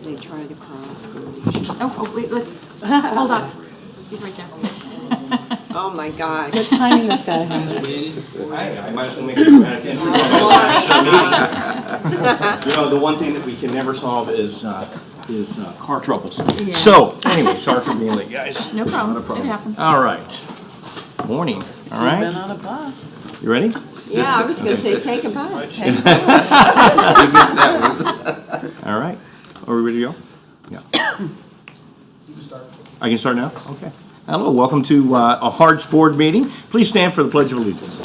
They try to cross. Oh, wait, let's, hold on. He's right there. Oh, my gosh. Good timing this guy has. I might as well make a dramatic entry. You know, the one thing that we can never solve is car troubles. Yeah. So, anyway, sorry for being late, guys. No problem. It happens. All right. Morning. All Been right. on a bus. You ready? Yeah, I was going to say, take a bus. All right. Are we ready to go? Yeah. I can start now? Okay. Hello, welcome to a HART Board Meeting. Please stand for the Pledge of Allegiance.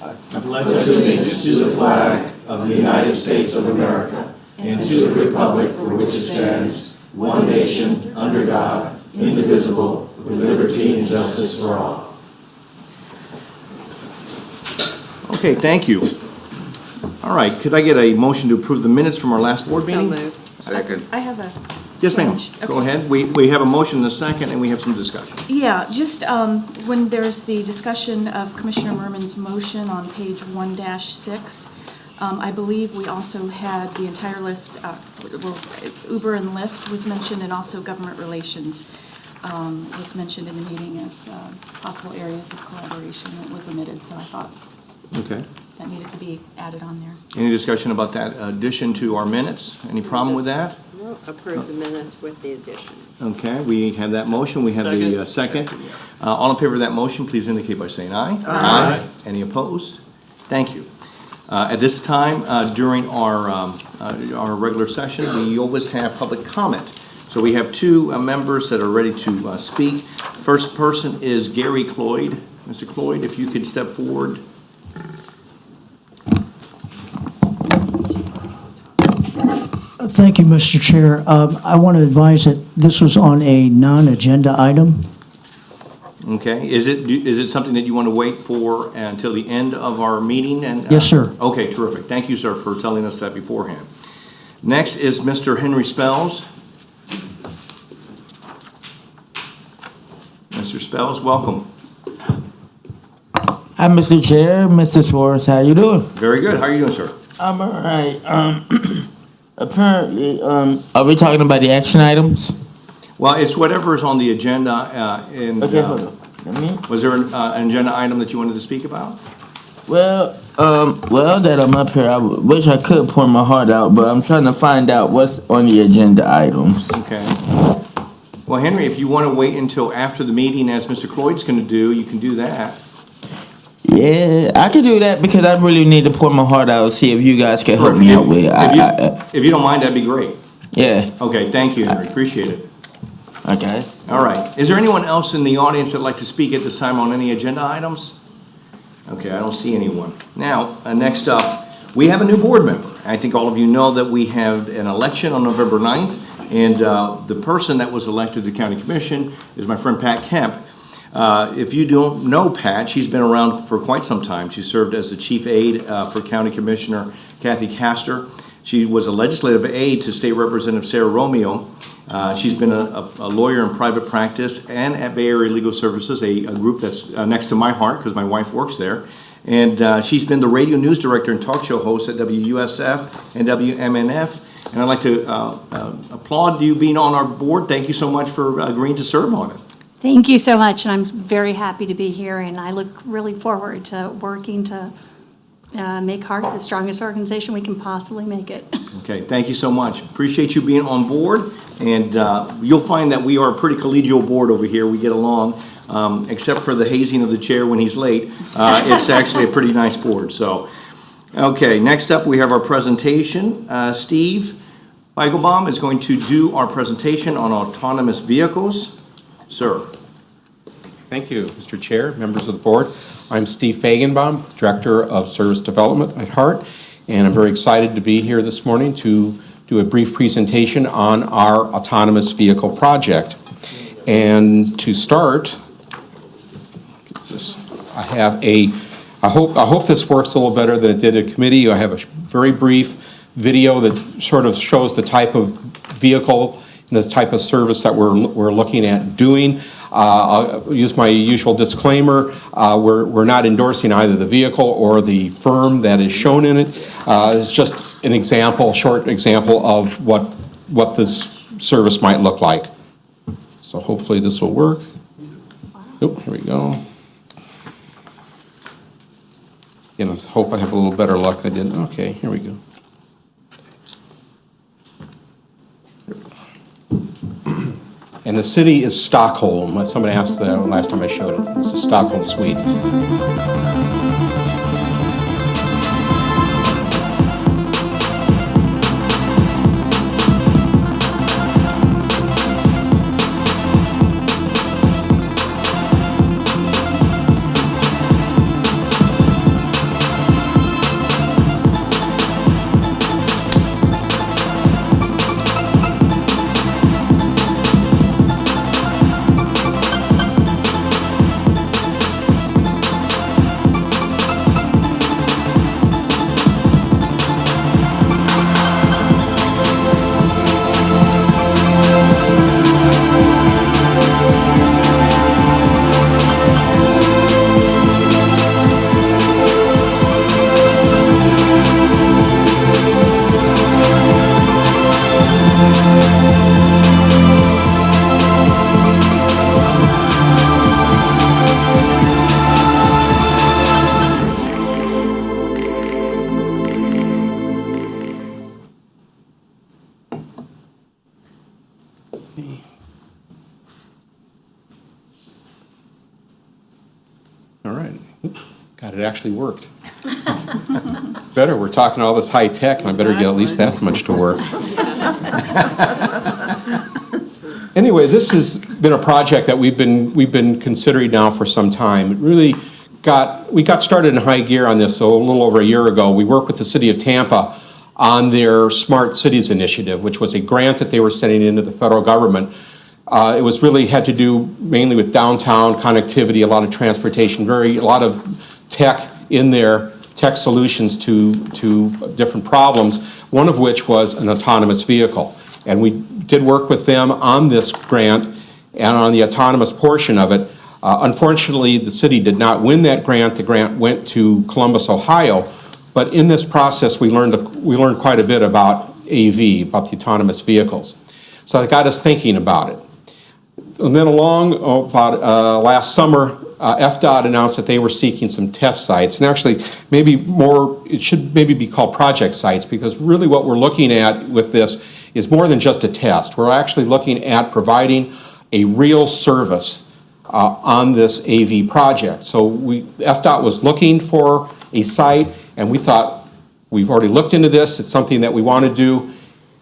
I pledge allegiance to the flag of the United States of America and to the republic for which it stands, one nation, under God, indivisible, with liberty and justice for all. Okay, thank you. All right, could I get a motion to approve the minutes from our last board So meeting? moved. I have a. Yes, ma'am. change. Go Okay. ahead. We have a motion and a second, and we have some discussion. Yeah, just when there's the discussion of Commissioner Merman's motion on page 1-6, I believe we also had the entire list, well, Uber and Lyft was mentioned, and also government relations was mentioned in the meeting as possible areas of collaboration that was omitted, so I thought Okay. that needed to be added on there. Any discussion about that addition to our minutes? Any problem with that? We'll approve the minutes with the addition. Okay, we have that motion. We have the second. All in favor of that motion, please indicate by saying aye. Aye. Any opposed? Thank you. At this time, during our regular session, we always have public comment. So we have two members that are ready to speak. First person is Gary Cloyd. Mr. Cloyd, if you could step forward. Thank you, Mr. Chair. I want to advise that this was on a non-agenda item. Okay, is it something that you want to wait for until the end of our meeting? And Yes, sir. Okay, terrific. Thank you, sir, for telling us that beforehand. Next is Mr. Henry Spells. Mr. Spells, welcome. Hi, Mr. Chair, Mr. Suarez, how you doing? Very good. How are you doing, sir? I'm all right. Apparently, are we talking about the action items? Well, it's whatever is on the agenda. Okay, hold on. Let me. Was there an agenda item that you wanted to speak about? Well, that I'm up here, I wish I could pour my heart out, but I'm trying to find out what's on the agenda items. Okay. Well, Henry, if you want to wait until after the meeting, as Mr. Cloyd's going to do, you can do that. Yeah, I could do that because I really need to pour my heart out and see if you guys can help me out with it. If you don't mind, that'd be great. Yeah, Okay, thank you, Henry. Appreciate it. okay. All right. Is there anyone else in the audience that'd like to speak at this time on any agenda items? Okay, I don't see anyone. Now, next up, we have a new board member. I think all of you know that we have an election on November 9th, and the person that was elected to the county commission is my friend Pat Kemp. If you don't know Pat, she's been around for quite some time. She served as the chief aide for County Commissioner Kathy Castor. She was a legislative aide to State Representative Sarah Romeo. She's been a lawyer in private practice and at Bay Area Legal Services, a group that's next to my heart because my wife works there. And she's been the radio news director and talk show host at WUSF and WMNF. And I'd like to applaud you being on our board. Thank you so much for agreeing to serve on it. Thank you so much, and I'm very happy to be here, and I look really forward to working to make HART the strongest organization we can possibly make it. Okay, thank you so much. Appreciate you being on board, and you'll find that we are a pretty collegial board over here. We get along, except for the hazing of the chair when he's late. It's actually a pretty nice board, so. Okay, next up we have our presentation. Steve Feigelbaum is going to do our presentation on autonomous vehicles. Sir. Thank you, Mr. Chair, members of the board. I'm Steve Feigenbaum, Director of Service Development at HART, and I'm very excited to be here this morning to do a brief presentation on our autonomous vehicle project. And to start, I hope this works a little better than it did at committee. I have a very brief video that sort of shows the type of vehicle and the type of service that we're looking at doing. I'll use my usual disclaimer. We're not endorsing either the vehicle or the firm that is shown in it. It's just an example, short example of what this service might look like. So hopefully this will work. Oh, here we go. Again, let's hope I have a little better luck than I did. Okay, here we go. And the city is Stockholm. Somebody asked last time I showed it. This is Stockholm, Sweden. All right. God, it actually worked. Better, we're talking all this high tech, and I better get at least that much to work. Anyway, this has been a project that we've been considering now for some time. It really we got started in high gear on this a little over a year ago. We worked with the city of Tampa on their Smart Cities initiative, which was a grant that they were sending into the federal government. It was really had to do mainly with downtown connectivity, a lot of transportation, a lot of tech in there, tech solutions to different problems, one of which was an autonomous vehicle. And we did work with them on this grant and on the autonomous portion of it. Unfortunately, the city did not win that grant. The grant went to Columbus, Ohio. But in this process, we learned quite a bit about AV, about the autonomous vehicles. So that got us thinking about it. And then about last summer, FDOT announced that they were seeking some test sites. And actually, it should maybe be called project sites, because really what we're looking at with this is more than just a test. We're actually looking at providing a real service on this AV project. So FDOT was looking for a site, and we thought, we've already looked into this, it's something that we want to do,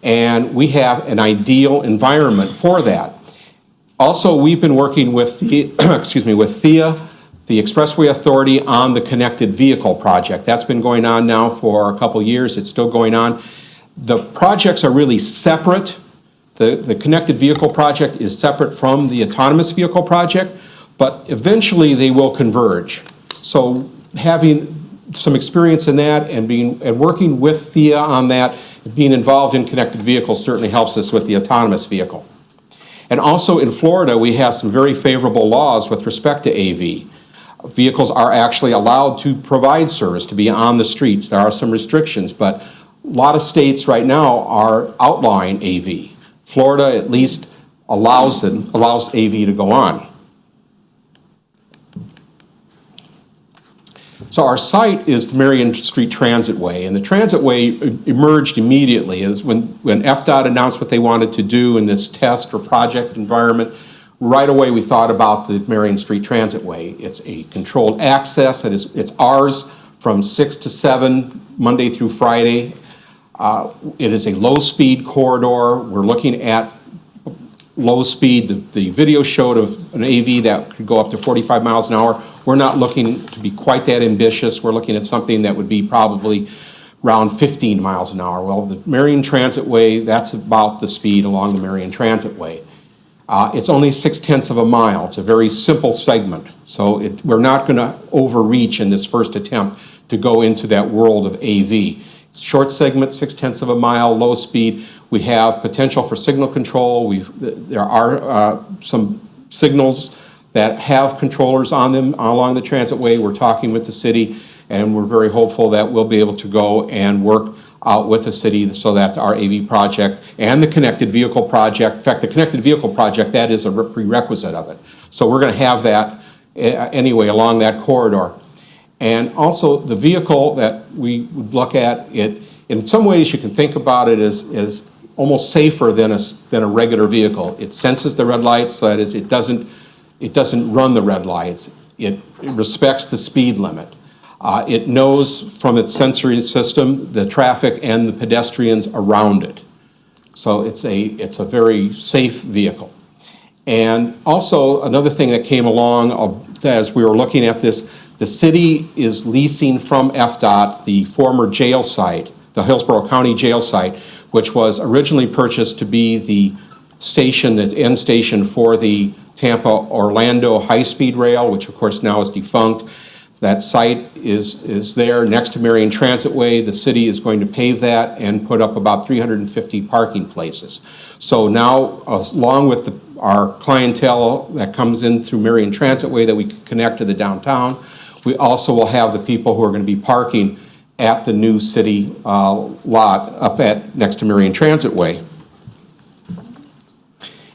and we have an ideal environment for that. Also, we've been working with with THEA, the Expressway Authority, on the connected vehicle project. That's been going on now for a couple years. It's still going on. The projects are really separate. The connected vehicle project is separate from the autonomous vehicle project, but eventually they will converge. So having some experience in that and working with THEA on that, being involved in connected vehicles certainly helps us with the autonomous vehicle. And also in Florida, we have some very favorable laws with respect to AV. Vehicles are actually allowed to provide service, to be on the streets. There are some restrictions, but a lot of states right now are outlawing AV. Florida at least allows AV to go on. So our site is the Marion Street Transitway, and the Transitway emerged immediately as when FDOT announced what they wanted to do in this test or project environment. Right away we thought about the Marion Street Transitway. It's a controlled access. It's ours from 6 to 7, Monday through Friday. It is a low-speed corridor. We're looking at low speed. The video showed of an AV that could go up to 45 miles an hour. We're not looking to be quite that ambitious. We're looking at something that would be probably around 15 miles an hour. Well, the Marion Transitway, that's about the speed along the Marion Transitway. It's only 0.6 of a mile. It's a very simple segment. So we're not going to overreach in this first attempt to go into that world of AV. It's short segment, 0.6 of a mile, low speed. We have potential for signal control. There are some signals that have controllers on them along the transitway. We're talking with the city, and we're very hopeful that we'll be able to go and work out with the city so that our AV project and the connected vehicle project, in fact, the connected vehicle project, that is a prerequisite of it. So we're going to have that anyway along that corridor. And also the vehicle that we would look at, it in some ways you can think about it as almost safer than a regular vehicle. It senses the red lights, so that is it doesn't run the red lights. It respects the speed limit. It knows from its sensory system the traffic and the pedestrians around it. So it's a very safe vehicle. And also another thing that came along as we were looking at this, the city is leasing from FDOT the former jail site, the Hillsborough County jail site, which was originally purchased to be the station, the end station for the Tampa-Orlando high-speed rail, which of course now is defunct. That site is there next to Marion Transitway. The city is going to pave that and put up about 350 parking places. So now, along with our clientele that comes in through Marion Transitway that we can connect to the downtown, we also will have the people who are going to be parking at the new city lot up at next to Marion Transitway.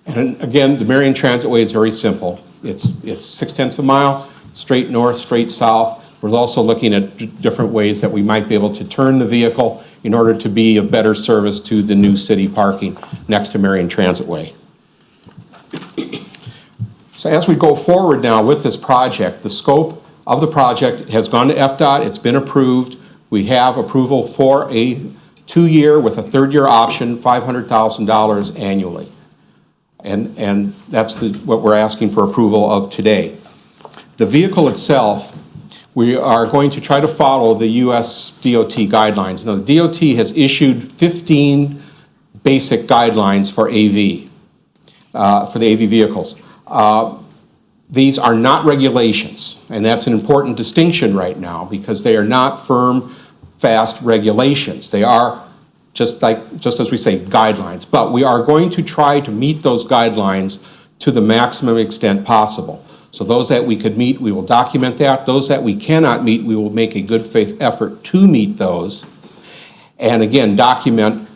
And again, the Marion Transitway is very simple. It's 0.6 of a mile, straight north, straight south. We're also looking at different ways that we might be able to turn the vehicle in order to be a better service to the new city parking next to Marion Transitway. So as we go forward now with this project, the scope of the project has gone to FDOT. It's been approved. We have approval for a 2-year with a 3rd-year option, $500,000 annually. And that's what we're asking for approval of today. The vehicle itself, we are going to try to follow the US DOT guidelines. Now, the DOT has issued 15 basic guidelines for AV, for the AV vehicles. These are not regulations, and that's an important distinction right now because they are not firm, fast regulations. They are just as we say, guidelines. But we are going to try to meet those guidelines to the maximum extent possible. So those that we could meet, we will document that. Those that we cannot meet, we will make a good faith effort to meet those. And again, document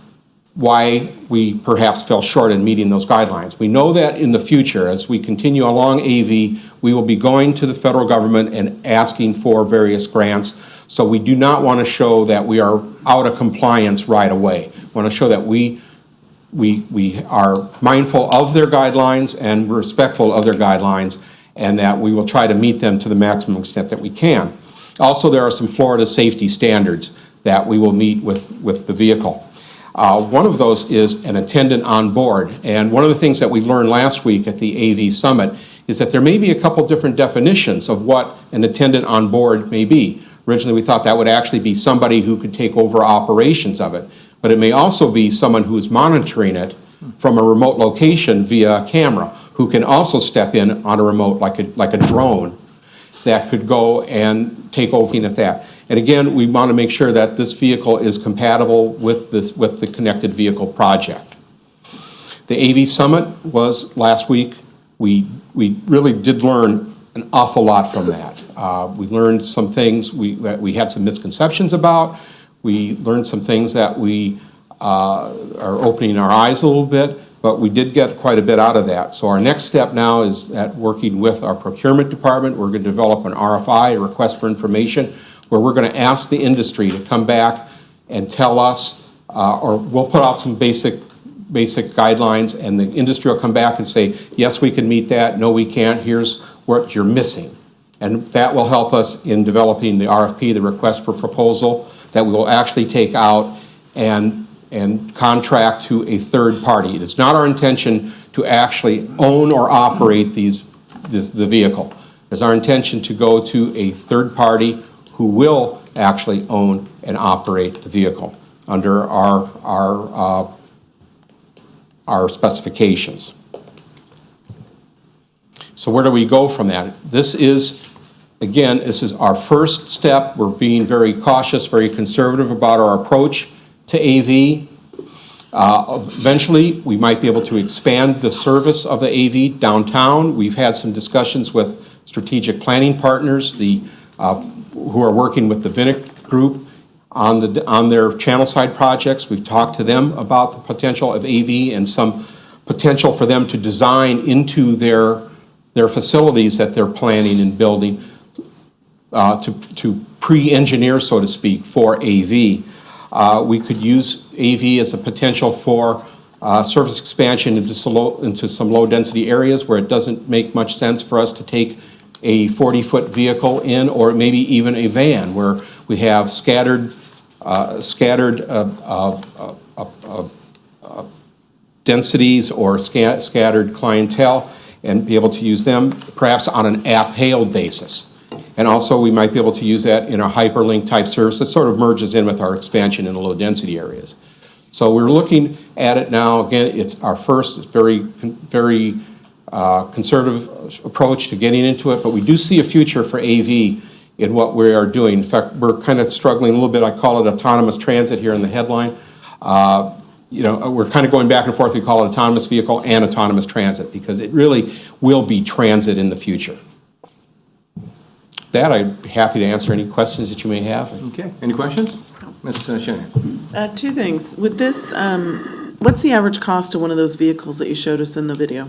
why we perhaps fell short in meeting those guidelines. We know that in the future, as we continue along AV, we will be going to the federal government and asking for various grants. So we do not want to show that we are out of compliance right away. We want to show that we are mindful of their guidelines and respectful of their guidelines, and that we will try to meet them to the maximum extent that we can. Also, there are some Florida safety standards that we will meet with the vehicle. One of those is an attendant on board. And one of the things that we learned last week at the AV Summit is that there may be a couple different definitions of what an attendant on board may be. Originally, we thought that would actually be somebody who could take over operations of it. But it may also be someone who is monitoring it from a remote location via a camera, who can also step in on a remote, like a drone, that could go and take over at that. And again, we want to make sure that this vehicle is compatible with the connected vehicle project. The AV Summit was last week. We really did learn an awful lot from that. We learned some things that we had some misconceptions about. We learned some things that we are opening our eyes a little bit, but we did get quite a bit out of that. So our next step now is at working with our procurement department. We're going to develop an RFI, a request for information, where we're going to ask the industry to come back and tell us, or we'll put out some basic guidelines, and the industry will come back and say, yes, we can meet that, no, we can't, here's what you're missing. And that will help us in developing the RFP, the request for proposal, that we will actually take out and contract to a third party. It is not our intention to actually own or operate the vehicle. It's our intention to go to a third party who will actually own and operate the vehicle under our specifications. So where do we go from that? This is our first step. We're being very cautious, very conservative about our approach to AV. Eventually, we might be able to expand the service of the AV downtown. We've had some discussions with strategic planning partners, who are working with the Vinnick Group on their channel side projects. We've talked to them about the potential of AV and some potential for them to design into their facilities that they're planning and building to pre-engineer, so to speak, for AV. We could use AV as a potential for service expansion into some low-density areas where it doesn't make much sense for us to take a 40-foot vehicle in, or maybe even a van, where we have scattered densities or scattered clientele, and be able to use them perhaps on an app-hailed basis. And also, we might be able to use that in a hyperlink type service that sort of merges in with our expansion in the low-density areas. So we're looking at it now. Again, it's our first very conservative approach to getting into it, but we do see a future for AV in what we are doing. In fact, we're kind of struggling a little bit. I call it autonomous transit here in the headline. We're kind of going back and forth. We call it autonomous vehicle and autonomous transit because it really will be transit in the future. With that, I'd be happy to answer any questions that you may have. Okay, any questions? Ms. Shanahan. Two things. With this, what's the average cost of one of those vehicles that you showed us in the video?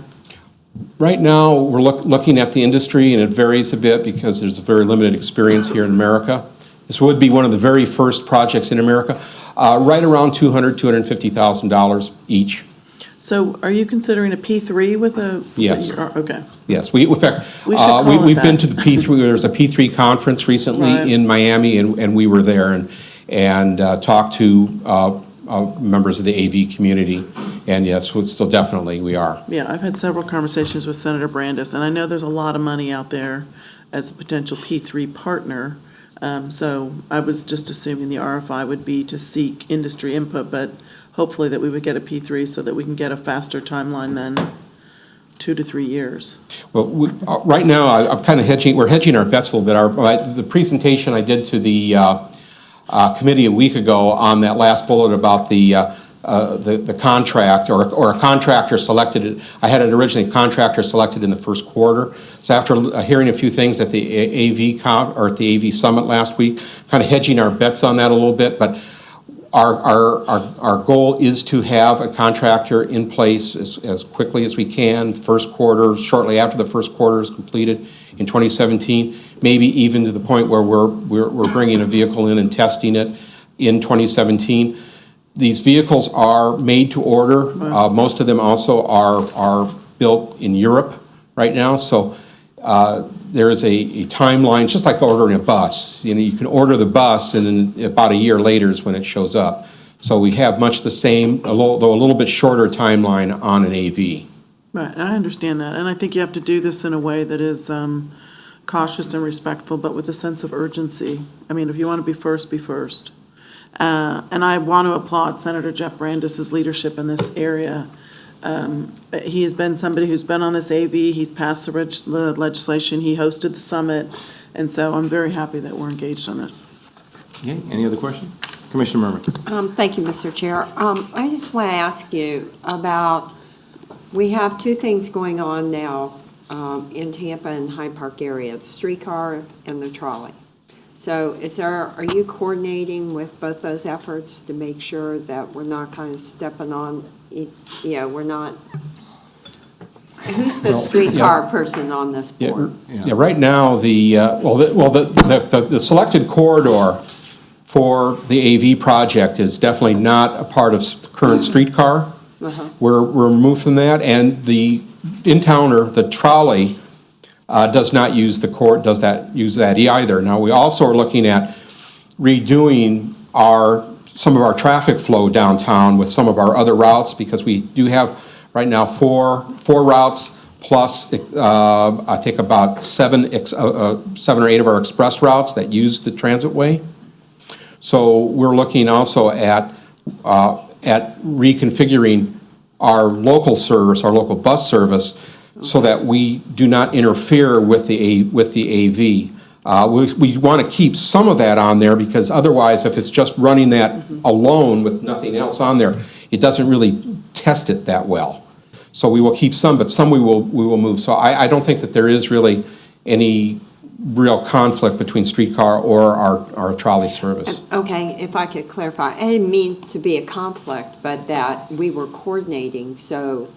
Right now, we're looking at the industry, and it varies a bit because there's a very limited experience here in America. This would be one of the very first projects in America, right around $200,000, $250,000 each. So are you considering a P3 with a? Yes. Okay. Yes, in fact, We should call it we've that. been to the P3, there was a P3 conference recently Right. in Miami, and we were there and talked to members of the AV community, and yes, still definitely we are. Yeah, I've had several conversations with Senator Brandis, and I know there's a lot of money out there as a potential P3 partner. So I was just assuming the RFI would be to seek industry input, but hopefully that we would get a P3 so that we can get a faster timeline than 2 to 3 years. Well, right now, I'm kind of we're hedging our bets a little bit. The presentation I did to the committee a week ago on that last bullet about the contract or a contractor selected. I had it originally contractor selected in the first quarter. So after hearing a few things at the AV Summit last week, kind of hedging our bets on that a little bit, but our goal is to have a contractor in place as quickly as we can, first quarter, shortly after the first quarter is completed in 2017, maybe even to the point where we're bringing a vehicle in and testing it in 2017. These vehicles are made to order. Most of them also are built in Europe right now, so there is a timeline, just like ordering a bus. You can order the bus, and then about a year later is when it shows up. So we have much the same, though a little bit shorter timeline on an AV. Right, I understand that, and I think you have to do this in a way that is cautious and respectful, but with a sense of urgency. I mean, if you want to be first, be first. And I want to applaud Senator Jeff Brandis's leadership in this area. He has been somebody who's been on this AV, he's passed the legislation, he hosted the summit, and so I'm very happy that we're engaged on this. Okay, any other questions? Commissioner Merman. Thank you, Mr. Chair. I just want to ask you about, we have two things going on now in Tampa and Hyde Park area, the streetcar and the trolley. So are you coordinating with both those efforts to make sure that we're not kind of stepping on, we're not, who's the streetcar person on this board? Yeah, right now, the selected corridor for the AV project is definitely not a part of the current streetcar. We're removed from that, and the in-towner, the trolley, does not use use that either. Now, we also are looking at redoing some of our traffic flow downtown with some of our other routes, because we do have right now four routes plus I think about seven or eight of our express routes that use the transit way. So we're looking also at reconfiguring our local service, our local bus service, so that we do not interfere with the AV. We want to keep some of that on there, because otherwise, if it's just running that alone with nothing else on there, it doesn't really test it that well. So we will keep some, but some we will move. So I don't think that there is really any real conflict between streetcar or our trolley service. Okay, if I could clarify, I didn't mean to be a conflict, but that we were coordinating, so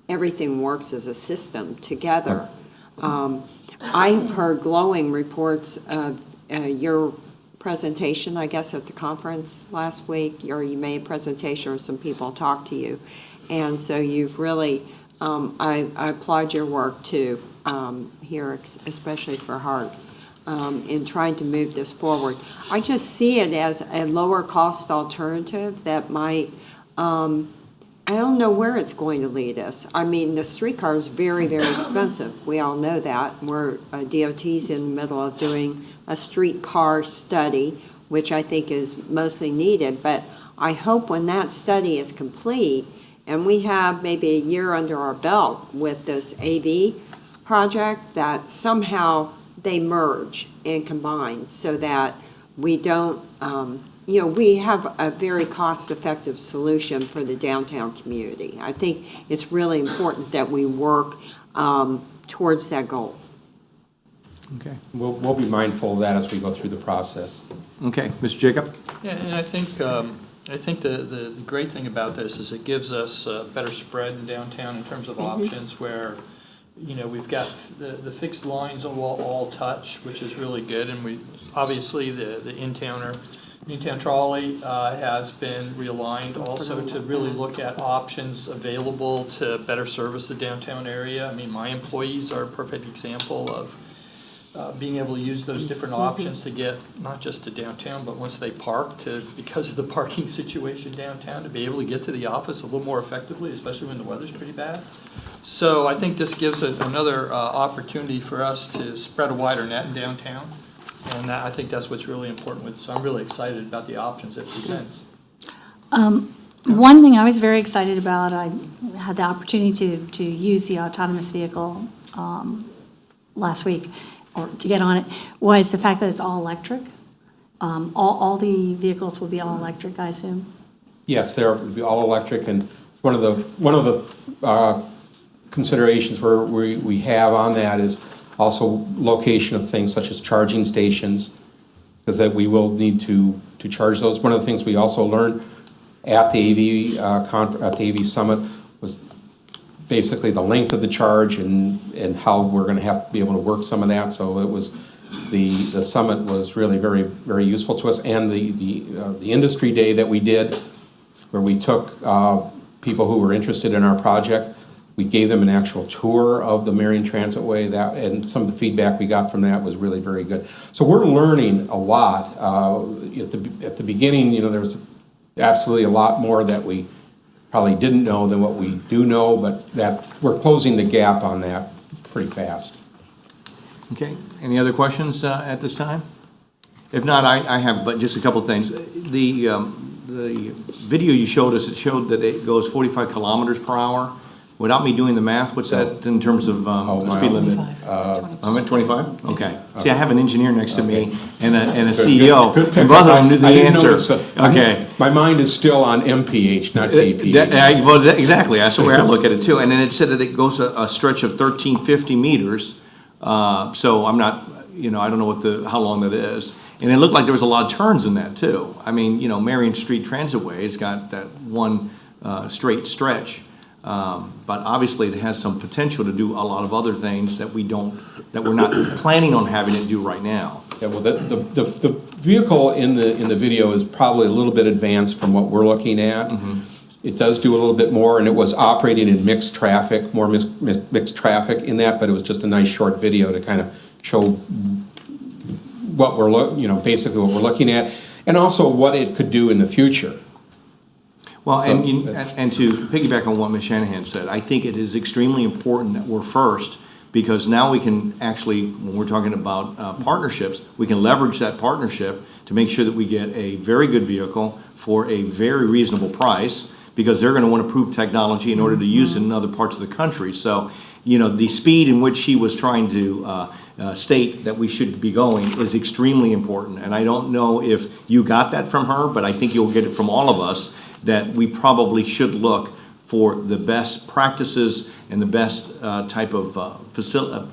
everything works as a system together. I've heard glowing reports of your presentation, I guess, at the conference last week, or you made a presentation or some people talked to you. And so you've really, I applaud your work too, here, especially for HART, in trying to move this forward. I just see it as a lower cost alternative that might, I don't know where it's going to lead us. I mean, the streetcar is very, very expensive. We all know that. We're, DOT's in the middle of doing a streetcar study, which I think is mostly needed. But I hope when that study is complete, and we have maybe a year under our belt with this AV project, that somehow they merge and combine so that we don't, we have a very cost-effective solution for the downtown community. I think it's really important that we work towards that goal. Okay. We'll be mindful of that as we go through the process. Okay, Mr. Jacob? Yeah, and I think the great thing about this is it gives us a better spread in downtown in terms of options where, we've got the fixed lines will all touch, which is really good, and we, obviously, the in-town trolley has been realigned also to really look at options available to better service the downtown area. I mean, my employees are a perfect example of being able to use those different options to get not just to downtown, but once they park, because of the parking situation downtown, to be able to get to the office a little more effectively, especially when the weather's pretty bad. So I think this gives another opportunity for us to spread a wider net in downtown, and I think that's what's really important with. So I'm really excited about the options it presents. One thing I was very excited about, I had the opportunity to use the autonomous vehicle last week, or to get on it, was the fact that it's all electric. All the vehicles will be all electric, I assume? Yes, they'll be all electric, and one of the considerations where we have on that is also location of things such as charging stations, because that we will need to charge those. One of the things we also learned at the AV Summit was basically the length of the charge and how we're going to have to be able to work some of that. So it was the summit was really very, very useful to us, and the industry day that we did, where we took people who were interested in our project. We gave them an actual tour of the Marion Transitway, and some of the feedback we got from that was really very good. So we're learning a lot. At the beginning, there was absolutely a lot more that we probably didn't know than what we do know, but that we're closing the gap on that pretty fast. Okay, any other questions at this time? If not, I have just a couple of things. The video you showed us, it showed that it goes 45 kilometers per hour. Without me doing the math, what's that in terms of speed limit? I'm at 25? Okay. See, I have an engineer next to me and a CEO, and both of them knew the answer. Okay. My mind is still on MPH, not KPH. Well, exactly, that's the way I look at it too. And then it said that it goes a stretch of 1,350 meters, so I'm not, I don't know how long that is. And it looked like there was a lot of turns in that too. I mean, Marion Street Transitway has got that one straight stretch. But obviously it has some potential to do a lot of other things that we're not planning on having it do right now. Yeah, well, the vehicle in the video is probably a little bit advanced from what we're looking at. Mm-hmm. It does do a little bit more, and it was operating in mixed traffic, more mixed traffic in that, but it was just a nice short video to kind of show what basically what we're looking at, and also what it could do in the future. Well, and to piggyback on what Ms. Shanahan said, I think it is extremely important that we're first, because now we can actually, when we're talking about partnerships, we can leverage that partnership to make sure that we get a very good vehicle for a very reasonable price, because they're going to want to prove technology in order to use it in other parts of the country. So, the speed in which she was trying to state that we should be going is extremely important. And I don't know if you got that from her, but I think you'll get it from all of us, that we probably should look for the best practices and the best type of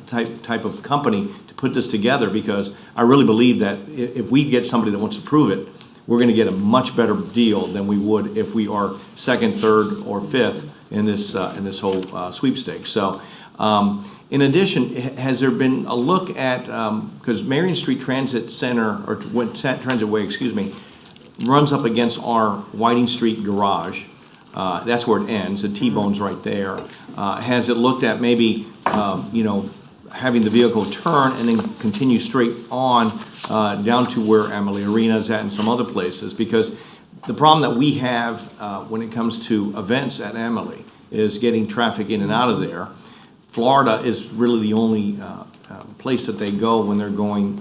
type of company to put this together, because I really believe that if we get somebody that wants to prove it, we're going to get a much better deal than we would if we are second, third, or fifth in this whole sweepstakes. So, in addition, has there been a look at, because Marion Street Transit Center, or Transit Way, excuse me, runs up against our Whiting Street garage. That's where it ends. The T-bone's right there. Has it looked at maybe, having the vehicle turn and then continue straight on down to where Amalie Arena is at and some other places? Because the problem that we have when it comes to events at Amalie is getting traffic in and out of there. Florida is really the only place that they go when they're going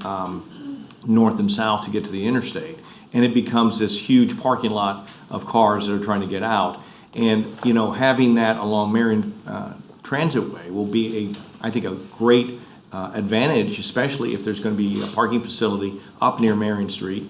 north and south to get to the interstate. And it becomes this huge parking lot of cars that are trying to get out. And, having that along Marion Transit Way will be I think a great advantage, especially if there's going to be a parking facility up near Marion Street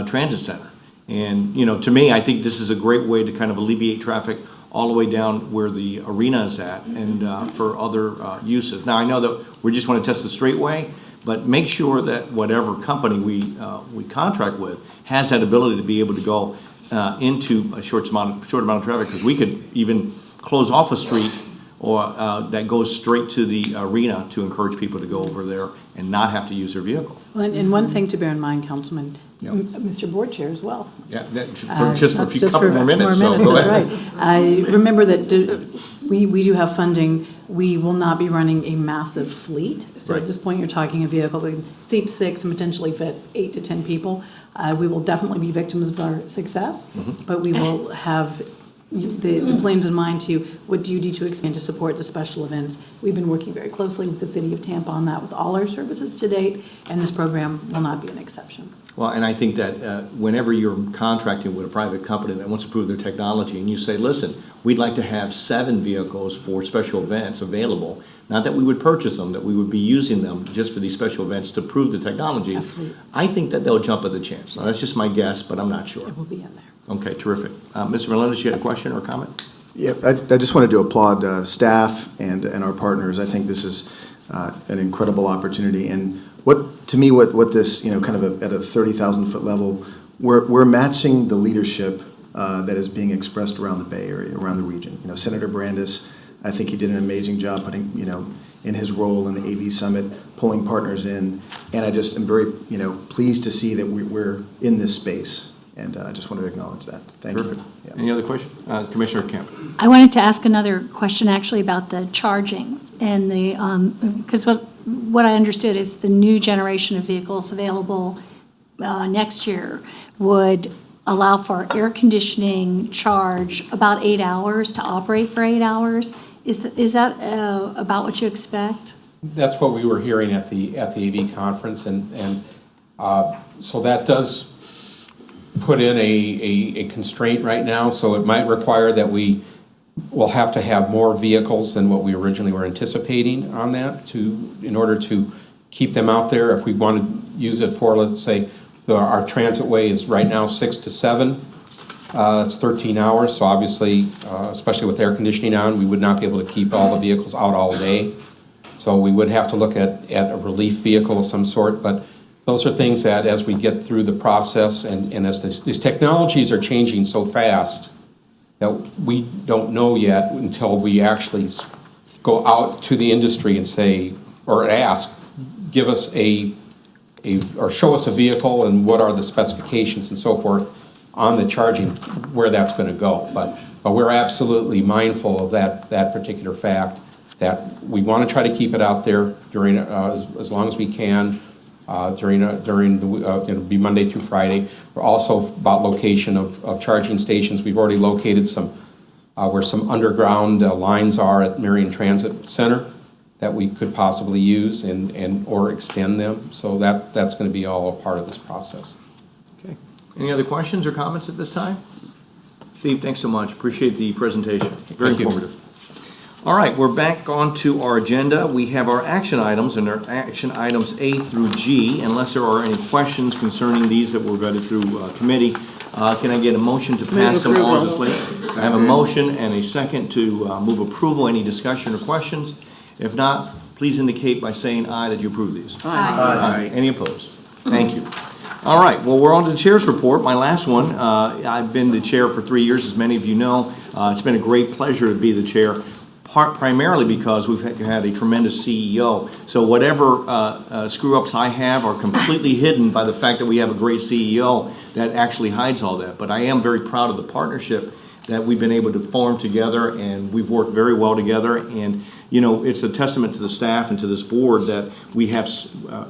Transit Center. And, to me, I think this is a great way to kind of alleviate traffic all the way down where the arena is at, and for other uses. Now, I know that we just want to test the straightway, but make sure that whatever company we contract with has that ability to be able to go into a short amount of traffic, because we could even close off a street or that goes straight to the arena to encourage people to go over there and not have to use their vehicle. Well, and one thing to bear in mind, Councilman, Yep. Mr. Board Chair as well. Yeah, just for a few couple more minutes, so go that's ahead. right. I remember that we do have funding. We will not be running a massive fleet. So Right. at this point, you're talking a vehicle that can seat 6 and potentially fit 8 to 10 people. We will definitely be victims of our success, but we will have the plans in mind to what do you do to expand to support the special events. We've been working very closely with the city of Tampa on that with all our services to date, and this program will not be an exception. Well, and I think that whenever you're contracting with a private company that wants to prove their technology, and you say, listen, we'd like to have 7 vehicles for special events available, not that we would purchase them, that we would be using them just for these special events to prove the technology, Absolutely. I think that they'll jump at the chance. Now, that's just my guess, but I'm not sure. It will be in there. Okay, terrific. Mr. Melendez, you had a question or comment? Yeah, I just wanted to applaud staff and our partners. I think this is an incredible opportunity. And what this, kind of at a 30,000-foot level, we're matching the leadership that is being expressed around the Bay Area, around the region. Senator Brandis, I think he did an amazing job putting, in his role in the AV Summit, pulling partners in. And I just am very, pleased to see that we're in this space. And I just wanted to acknowledge that. Thank Terrific. you. Yeah. Any other question? Commissioner Kemp. I wanted to ask another question actually about the charging and the, because what I understood is the new generation of vehicles available next year would allow for air conditioning charge about 8 hours to operate for 8 hours. Is that about what you expect? That's what we were hearing at the AV conference, and so that does put in a constraint right now, so it might require that we will have to have more vehicles than what we originally were anticipating on that in order to keep them out there. If we want to use it for, let's say, our transit way is right now 6 to 7. It's 13 hours, so obviously, especially with air conditioning on, we would not be able to keep all the vehicles out all day. So we would have to look at a relief vehicle of some sort, but those are things that as we get through the process and as these technologies are changing so fast that we don't know yet until we actually go out to the industry and say, or ask, give us or show us a vehicle and what are the specifications and so forth on the charging, where that's going to go. But we're absolutely mindful of that particular fact, that we want to try to keep it out there during as long as we can. During it'll be Monday through Friday. We're also about location of charging stations. We've already located some where some underground lines are at Marion Transit Center that we could possibly use or extend them. So that's going to be all a part of this process. Okay. Any other questions or comments at this time? Steve, thanks so much. Appreciate the presentation. Very informative. All right, we're back onto our agenda. We have our action items, and our action items A through G. Unless there are any questions concerning these that were vetted through committee, Can I get a motion to pass them all as a slate? I have a motion and a second to move approval. Any discussion or questions? If not, please indicate by saying aye that you approve these. Aye. Any opposed? Thank you. All right, well, we're on to the chair's report, my last one. I've been the chair for 3 years, as many of you know. It's been a great pleasure to be the chair, primarily because we've had a tremendous CEO. So whatever screw-ups I have are completely hidden by the fact that we have a great CEO that actually hides all that. But I am very proud of the partnership that we've been able to form together, and we've worked very well together. And you know, it's a testament to the staff and to this board that we have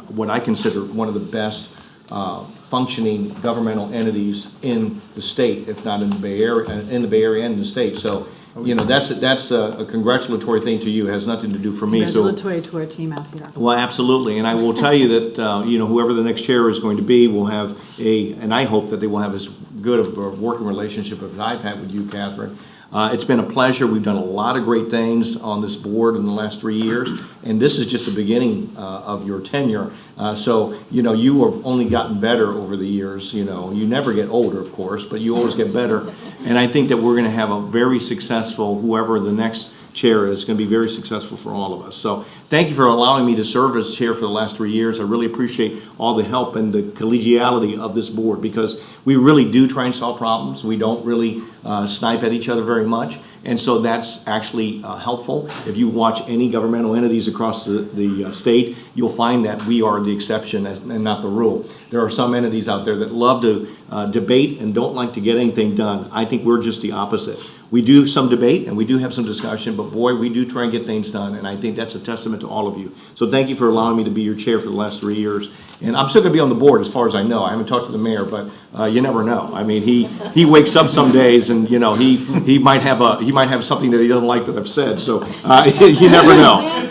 what I consider one of the best functioning governmental entities in the state, if not in the Bay Area, and in the state. So, you know, that's a congratulatory thing to you. It has nothing to do for me. Congratulatory to our team out here. Well, absolutely, and I will tell you that you know, whoever the next chair is going to be will have and I hope that they will have as good of a working relationship as I've had with you, Catherine. It's been a pleasure. We've done a lot of great things on this board in the last 3 years, and this is just the beginning of your tenure. So, you know, you have only gotten better over the years. You know, you never get older, of course, but you always get better. And I think that we're going to have a very successful, whoever the next chair is going to be very successful for all of us. So thank you for allowing me to serve as chair for the last 3 years. I really appreciate all the help and the collegiality of this board, because we really do try and solve problems. We don't really snipe at each other very much. And so that's actually helpful. If you watch any governmental entities across the state, you'll find that we are the exception and not the rule. There are some entities out there that love to debate and don't like to get anything done. I think we're just the opposite. We do some debate and we do have some discussion, but boy, we do try and get things done. And I think that's a testament to all of you. So thank you for allowing me to be your chair for the last 3 years. And I'm still going to be on the board as far as I know. I haven't talked to the mayor, but you never know. I mean, he wakes up some days and, you know, he might have something that he doesn't like that I've said. So you never know.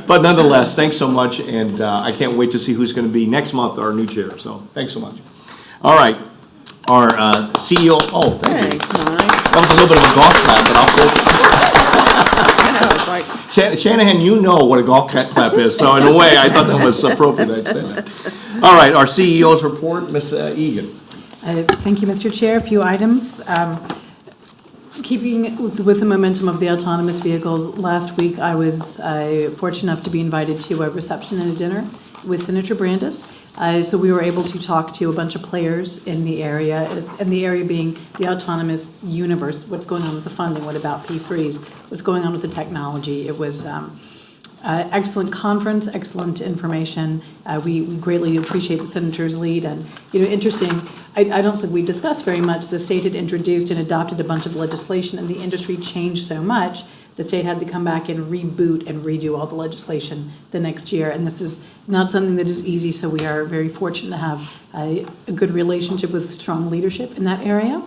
But nonetheless, thanks so much. And I can't wait to see who's going to be next month our new chair. So thanks so much. All right. Our CEO. Oh, thank you. Thanks, Mike. That was a little bit of a golf clap, but I'll take it. Shanahan, you know what a golf clap is, so in a way, I thought that was appropriate I'd say that. All right, our CEO's report, Ms. Egan. Thank you, Mr. Chair. A few items. Keeping with the momentum of the autonomous vehicles, last week I was fortunate enough to be invited to a reception and a dinner with Senator Brandis. So we were able to talk to a bunch of players in the area, and the area being the autonomous universe. What's going on with the funding? What about P3s? What's going on with the technology? It was excellent conference, excellent information. We greatly appreciate the senator's lead, and interesting. I don't think we discussed very much. The state had introduced and adopted a bunch of legislation, and the industry changed so much. The state had to come back and reboot and redo all the legislation the next year. And this is not something that is easy, so we are very fortunate to have a good relationship with strong leadership in that area.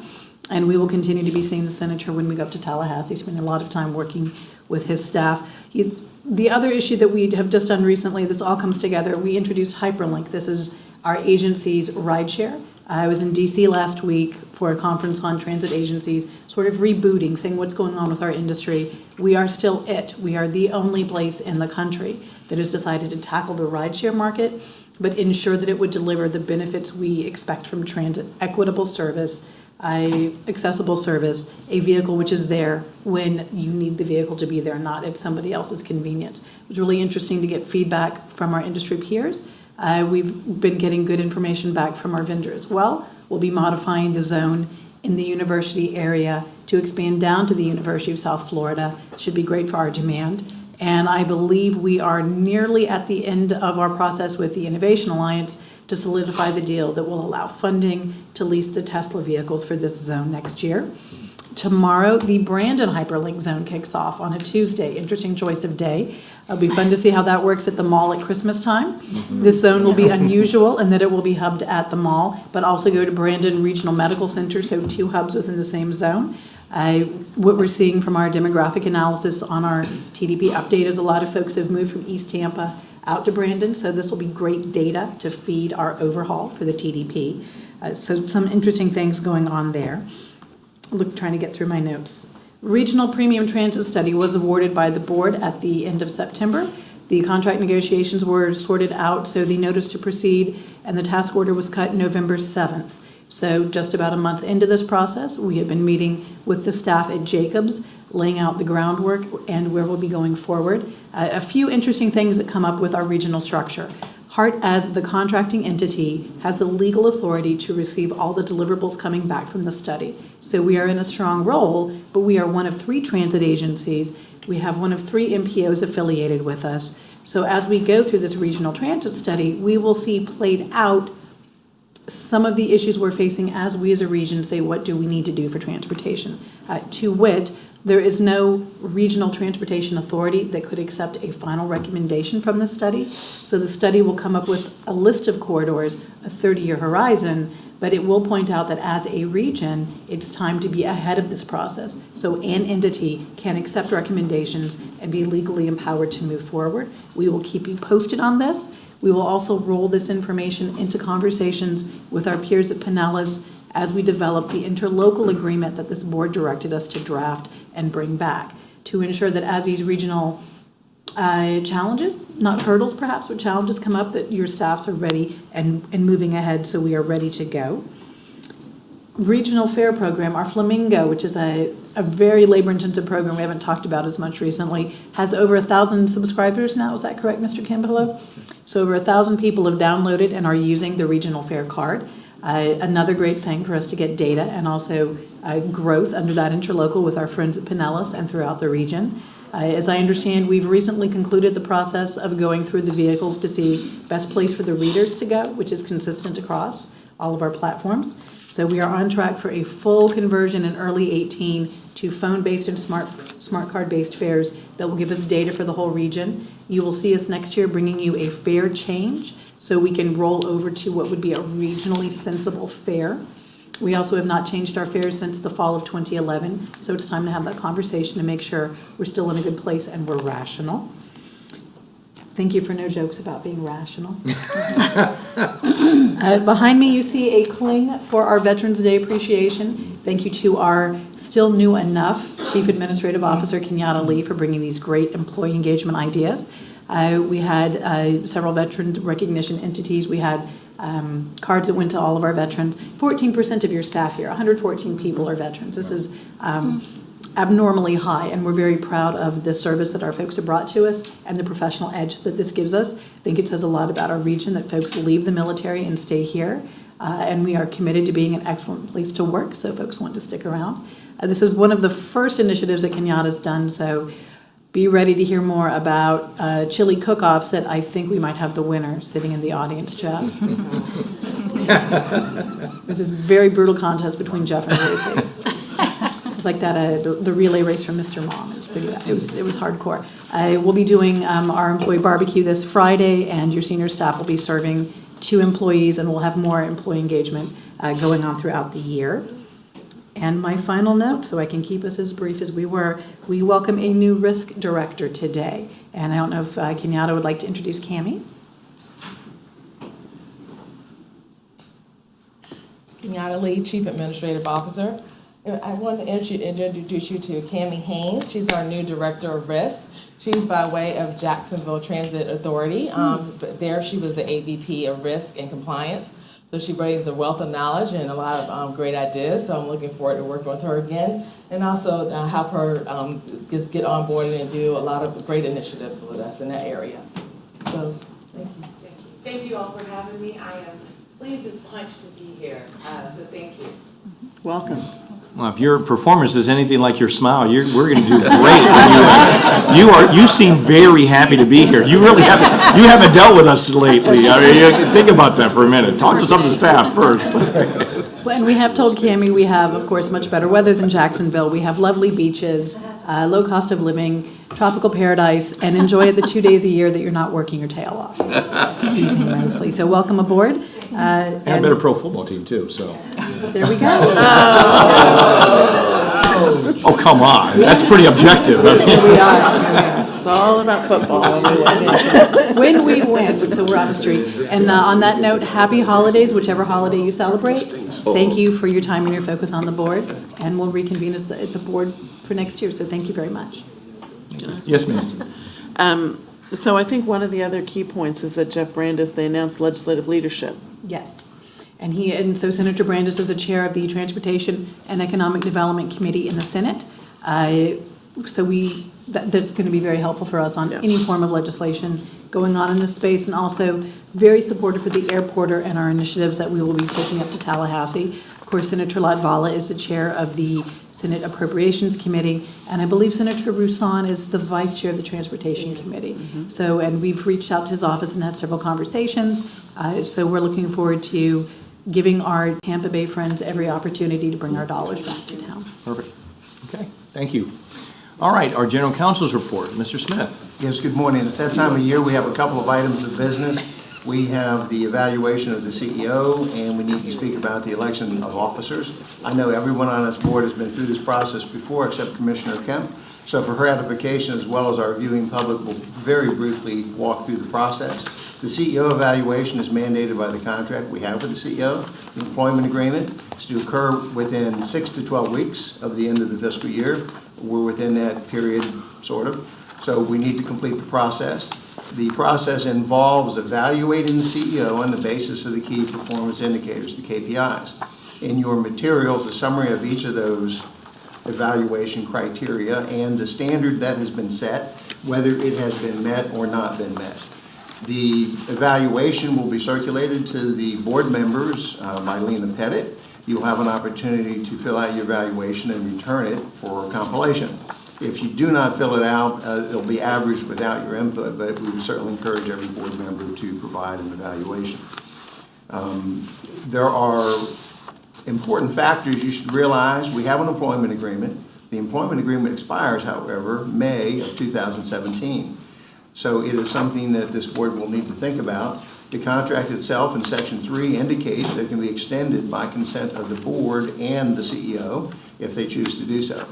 And we will continue to be seeing the senator when we go up to Tallahassee, spending a lot of time working with his staff. The other issue that we have just done recently, this all comes together, we introduced Hyperlink. This is our agency's rideshare. I was in DC last week for a conference on transit agencies, sort of rebooting, saying what's going on with our industry. We are still it. We are the only place in the country that has decided to tackle the rideshare market, but ensure that it would deliver the benefits we expect from transit: equitable service, accessible service, a vehicle which is there when you need the vehicle to be there, not at somebody else's convenience. It was really interesting to get feedback from our industry peers. We've been getting good information back from our vendor as well. We'll be modifying the zone in the university area to expand down to the University of South Florida. Should be great for our demand. And I believe we are nearly at the end of our process with the Innovation Alliance to solidify the deal that will allow funding to lease the Tesla vehicles for this zone next year. Tomorrow, the Brandon Hyperlink Zone kicks off on a Tuesday. Interesting choice of day. It'll be fun to see how that works at the mall at Christmas time. This zone will be unusual in that it will be hubbed at the mall, but also go to Brandon Regional Medical Center, so 2 hubs within the same zone. What we're seeing from our demographic analysis on our TDP update is a lot of folks have moved from East Tampa out to Brandon, so this will be great data to feed our overhaul for the TDP. So some interesting things going on there. Trying to get through my notes. Regional Premium Transit Study was awarded by the board at the end of September. The contract negotiations were sorted out, so the notice to proceed and the task order was cut November 7th. So just about a month into this process, we have been meeting with the staff at Jacobs, laying out the groundwork and where we'll be going forward. A few interesting things that come up with our regional structure. HART, as the contracting entity, has the legal authority to receive all the deliverables coming back from the study. So we are in a strong role, but we are one of 3 transit agencies. We have one of 3 MPOs affiliated with us. So as we go through this regional transit study, we will see played out some of the issues we're facing as we as a region say, what do we need to do for transportation? To wit, there is no regional transportation authority that could accept a final recommendation from the study. So the study will come up with a list of corridors, a 30-year horizon, but it will point out that as a region, it's time to be ahead of this process. So an entity can accept recommendations and be legally empowered to move forward. We will keep you posted on this. We will also roll this information into conversations with our peers at Pinellas as we develop the interlocal agreement that this board directed us to draft and bring back to ensure that as these regional challenges, not hurdles perhaps, but challenges come up, that your staffs are ready and moving ahead, so we are ready to go. Regional Fair Program, our Flamingo, which is a very labor-intensive program we haven't talked about as much recently, has over 1,000 subscribers now. Is that correct, Mr. Campbell? So over 1,000 people have downloaded and are using the Regional Fair card. Another great thing for us to get data and also growth under that interlocal with our friends at Pinellas and throughout the region. As I understand, we've recently concluded the process of going through the vehicles to see best place for the readers to go, which is consistent across all of our platforms. So we are on track for a full conversion in early 2018 to phone-based and smart card-based fares that will give us data for the whole region. You will see us next year bringing you a fare change so we can roll over to what would be a regionally sensible fare. We also have not changed our fares since the fall of 2011, so it's time to have that conversation to make sure we're still in a good place and we're rational. Thank you for no jokes about being rational. Behind me, you see a cling for our Veterans Day appreciation. Thank you to our still new enough Chief Administrative Officer, Kenyatta Lee, for bringing these great employee engagement ideas. We had several veteran recognition entities. We had cards that went to all of our veterans. 14% of your staff here, 114 people are veterans. This is abnormally high, and we're very proud of the service that our folks have brought to us and the professional edge that this gives us. I think it says a lot about our region that folks leave the military and stay here, and we are committed to being an excellent place to work, so folks want to stick around. This is one of the first initiatives that Kenyatta's done, so be ready to hear more about chili cook-offs that I think we might have the winner sitting in the audience, Jeff. There's this very brutal contest between Jeff and Ruthie. It was like that, the relay race from Mr. Mom. It was pretty bad. It was hardcore. We'll be doing our employee barbecue this Friday, and your senior staff will be serving 2 employees, and we'll have more employee engagement going on throughout the year. And my final note, so I can keep us as brief as we were, we welcome a new risk director today. And I don't know if Kenyatta would like to introduce Cammie. Kenyatta Lee, Chief Administrative Officer. I want to introduce you to Cammie Haynes. She's our new Director of Risk. She's by way of Jacksonville Transit Authority. But there she was the AVP of Risk and Compliance. So she brings a wealth of knowledge and a lot of great ideas. So I'm looking forward to working with her again, and also help her just get on board and do a lot of great initiatives with us in that area. So thank you. Thank you all for having me. I am pleased as punch to be here. So thank you. Welcome. Well, if your performance is anything like your smile, we're going to do great. You seem very happy to be here. You really haven't dealt with us lately. I mean, think about that for a minute. Talk to some of the staff first. Well, and we have told Cammie we have, of course, much better weather than Jacksonville. We have lovely beaches, low cost of living, tropical paradise, and enjoy it the 2 days a year that you're not working your tail off. Easy mostly. So welcome aboard. And a better pro football team, too, so. There we go. Oh, come on. That's pretty objective. We are. It's all about football. When we win, until we're on the street. And on that note, happy holidays, whichever holiday you celebrate. Thank you for your time and your focus on the board, and we'll reconvene as at the board for next year. So thank you very much. Yes, ma'am. So I think one of the other key points is that Jeff Brandis, they announced legislative leadership. Yes. And so Senator Brandes is a chair of the Transportation and Economic Development Committee in the Senate. So that's going to be very helpful for us on any form of legislation going on in this space, and also very supportive for the airporter and our initiatives that we will be taking up to Tallahassee. Of course, Senator Latvala is the chair of the Senate Appropriations Committee, and I believe Senator Roussan is the vice chair of the Transportation Committee. So, and we've reached out to his office and had several conversations. So we're looking forward to giving our Tampa Bay friends every opportunity to bring our dollars back to town. Perfect. Okay, thank you. All right, our general counsel's report, Mr. Smith. Yes, good morning. It's that time of year, we have a couple of items of business. We have the evaluation of the CEO, and we need to speak about the election of officers. I know everyone on this board has been through this process before, except Commissioner Kemp. So for her edification, as well as our viewing public, we'll very briefly walk through the process. The CEO evaluation is mandated by the contract we have with the CEO. The employment agreement is to occur within 6 to 12 weeks of the end of the fiscal year. We're within that period, sort of. So we need to complete the process. The process involves evaluating the CEO on the basis of the key performance indicators, the KPIs. In your materials, a summary of each of those evaluation criteria and the standard that has been set, whether it has been met or not been met. The evaluation will be circulated to the board members by Lena Pettit. You'll have an opportunity to fill out your evaluation and return it for compilation. If you do not fill it out, it'll be averaged without your input, but we would certainly encourage every board member to provide an evaluation. There are important factors you should realize. We have an employment agreement. The employment agreement expires, however, May of 2017. So it is something that this board will need to think about. The contract itself in Section 3 indicates that it can be extended by consent of the board and the CEO if they choose to do so.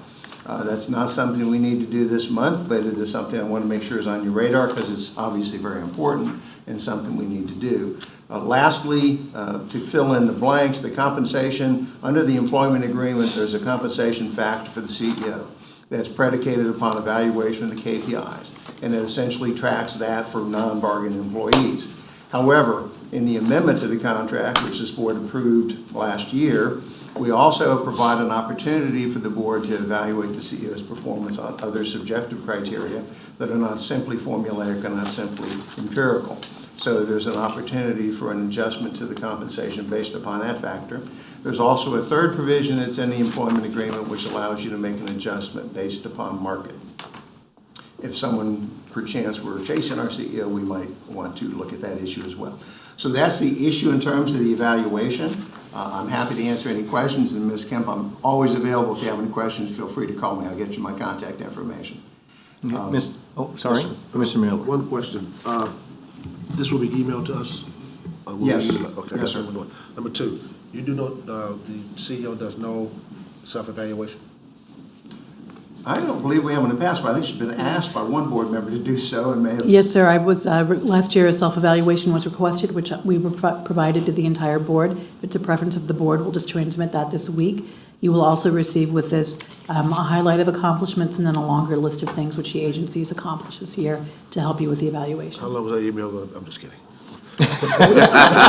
That's not something we need to do this month, but it is something I want to make sure is on your radar because it's obviously very important and something we need to do. Lastly, to fill in the blanks, the compensation, under the employment agreement, there's a compensation factor for the CEO that's predicated upon evaluation of the KPIs, and it essentially tracks that for non-bargaining employees. However, in the amendment to the contract, which this board approved last year, we also provide an opportunity for the board to evaluate the CEO's performance on other subjective criteria that are not simply formulaic and not simply empirical. So there's an opportunity for an adjustment to the compensation based upon that factor. There's also a third provision that's in the employment agreement which allows you to make an adjustment based upon market. If someone, perchance, were chasing our CEO, we might want to look at that issue as well. So that's the issue in terms of the evaluation. I'm happy to answer any questions, and Ms. Kemp, I'm always available. If you have any questions, feel free to call me. I'll get you my contact information. Sorry, Mr. Miller. One question. This will be emailed to us? Yes. Okay, Yes, sir. number one. Number two, you do know, the CEO does no self-evaluation? I don't believe we have in the past, but I think she's been asked by one board member to do so and may have. Yes, sir. I was, last year, a self-evaluation was requested, which we provided to the entire board. If it's a preference of the board, we'll just transmit that this week. You will also receive with this a highlight of accomplishments and then a longer list of things which the agency has accomplished this year to help you with the evaluation. How long was that email going? I'm just kidding.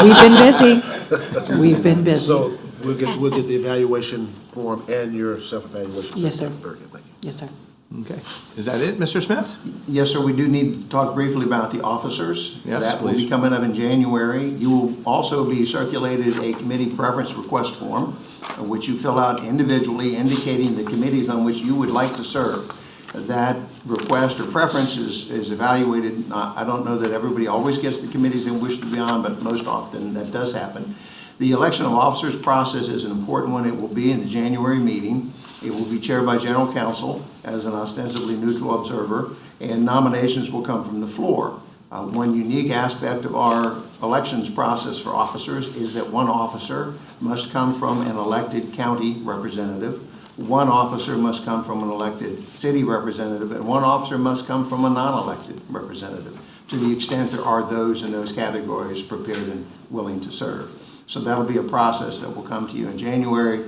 We've been busy. We've been busy. So we'll get the evaluation form and your self-evaluation. Yes, sir. Very good, thank you. Yes, sir. Okay. Is that it, Mr. Smith? Yes, sir. We do need to talk briefly about the officers. Yes, that will be please. coming up in January. You will also be circulated a committee preference request form, which you fill out individually, indicating the committees on which you would like to serve. That request or preference is evaluated. I don't know that everybody always gets the committees they wish to be on, but most often that does happen. The election of officers process is an important one. It will be in the January meeting. It will be chaired by General Counsel as an ostensibly neutral observer, and nominations will come from the floor. One unique aspect of our elections process for officers is that one officer must come from an elected county representative, one officer must come from an elected city representative, and one officer must come from a non-elected representative, to the extent there are those in those categories prepared and willing to serve. So that'll be a process that will come to you in January.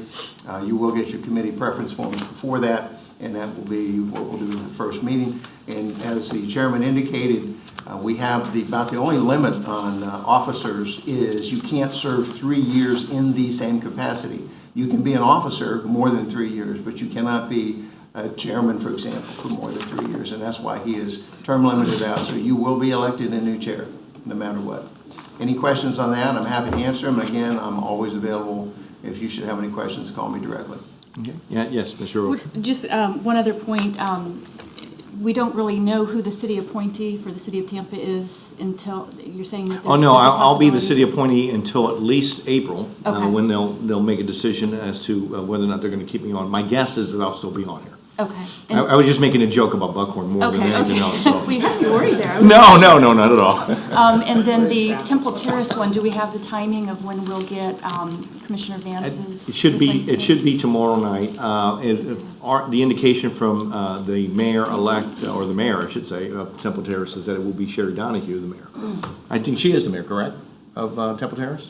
You will get your committee preference forms before that, and that will be what we'll do in the first meeting. And as the chairman indicated, We have about the only limit on officers is you can't serve 3 years in the same capacity. You can be an officer more than 3 years, but you cannot be a chairman, for example, for more than 3 years, and that's why he is term limited out. So you will be elected a new chair, no matter what. Any questions on that? I'm happy to answer them. Again, I'm always available. If you should have any questions, call me directly. Okay. Yeah, yes, Mr. Roach. Just one other point. We don't really know who the city appointee for the city of Tampa is until, you're saying that there Oh, no, is a I'll be the possibility? city appointee until at least April, Okay. when they'll make a decision as to whether or not they're gonna keep me on. My guess is that I'll still be on here. Okay. I was just making a joke about Buckhorn more than Okay, anything okay. else, so. We had you worried there. No, not at all. And then the Temple Terrace one, do we have the timing of when we'll get Commissioner Vance's It should be replacement? tomorrow night. The indication from the mayor-elect, or the mayor, I should say, of Temple Terrace is that it will be Sherry Donahue, the mayor. I think she is the mayor, correct, of Temple Terrace?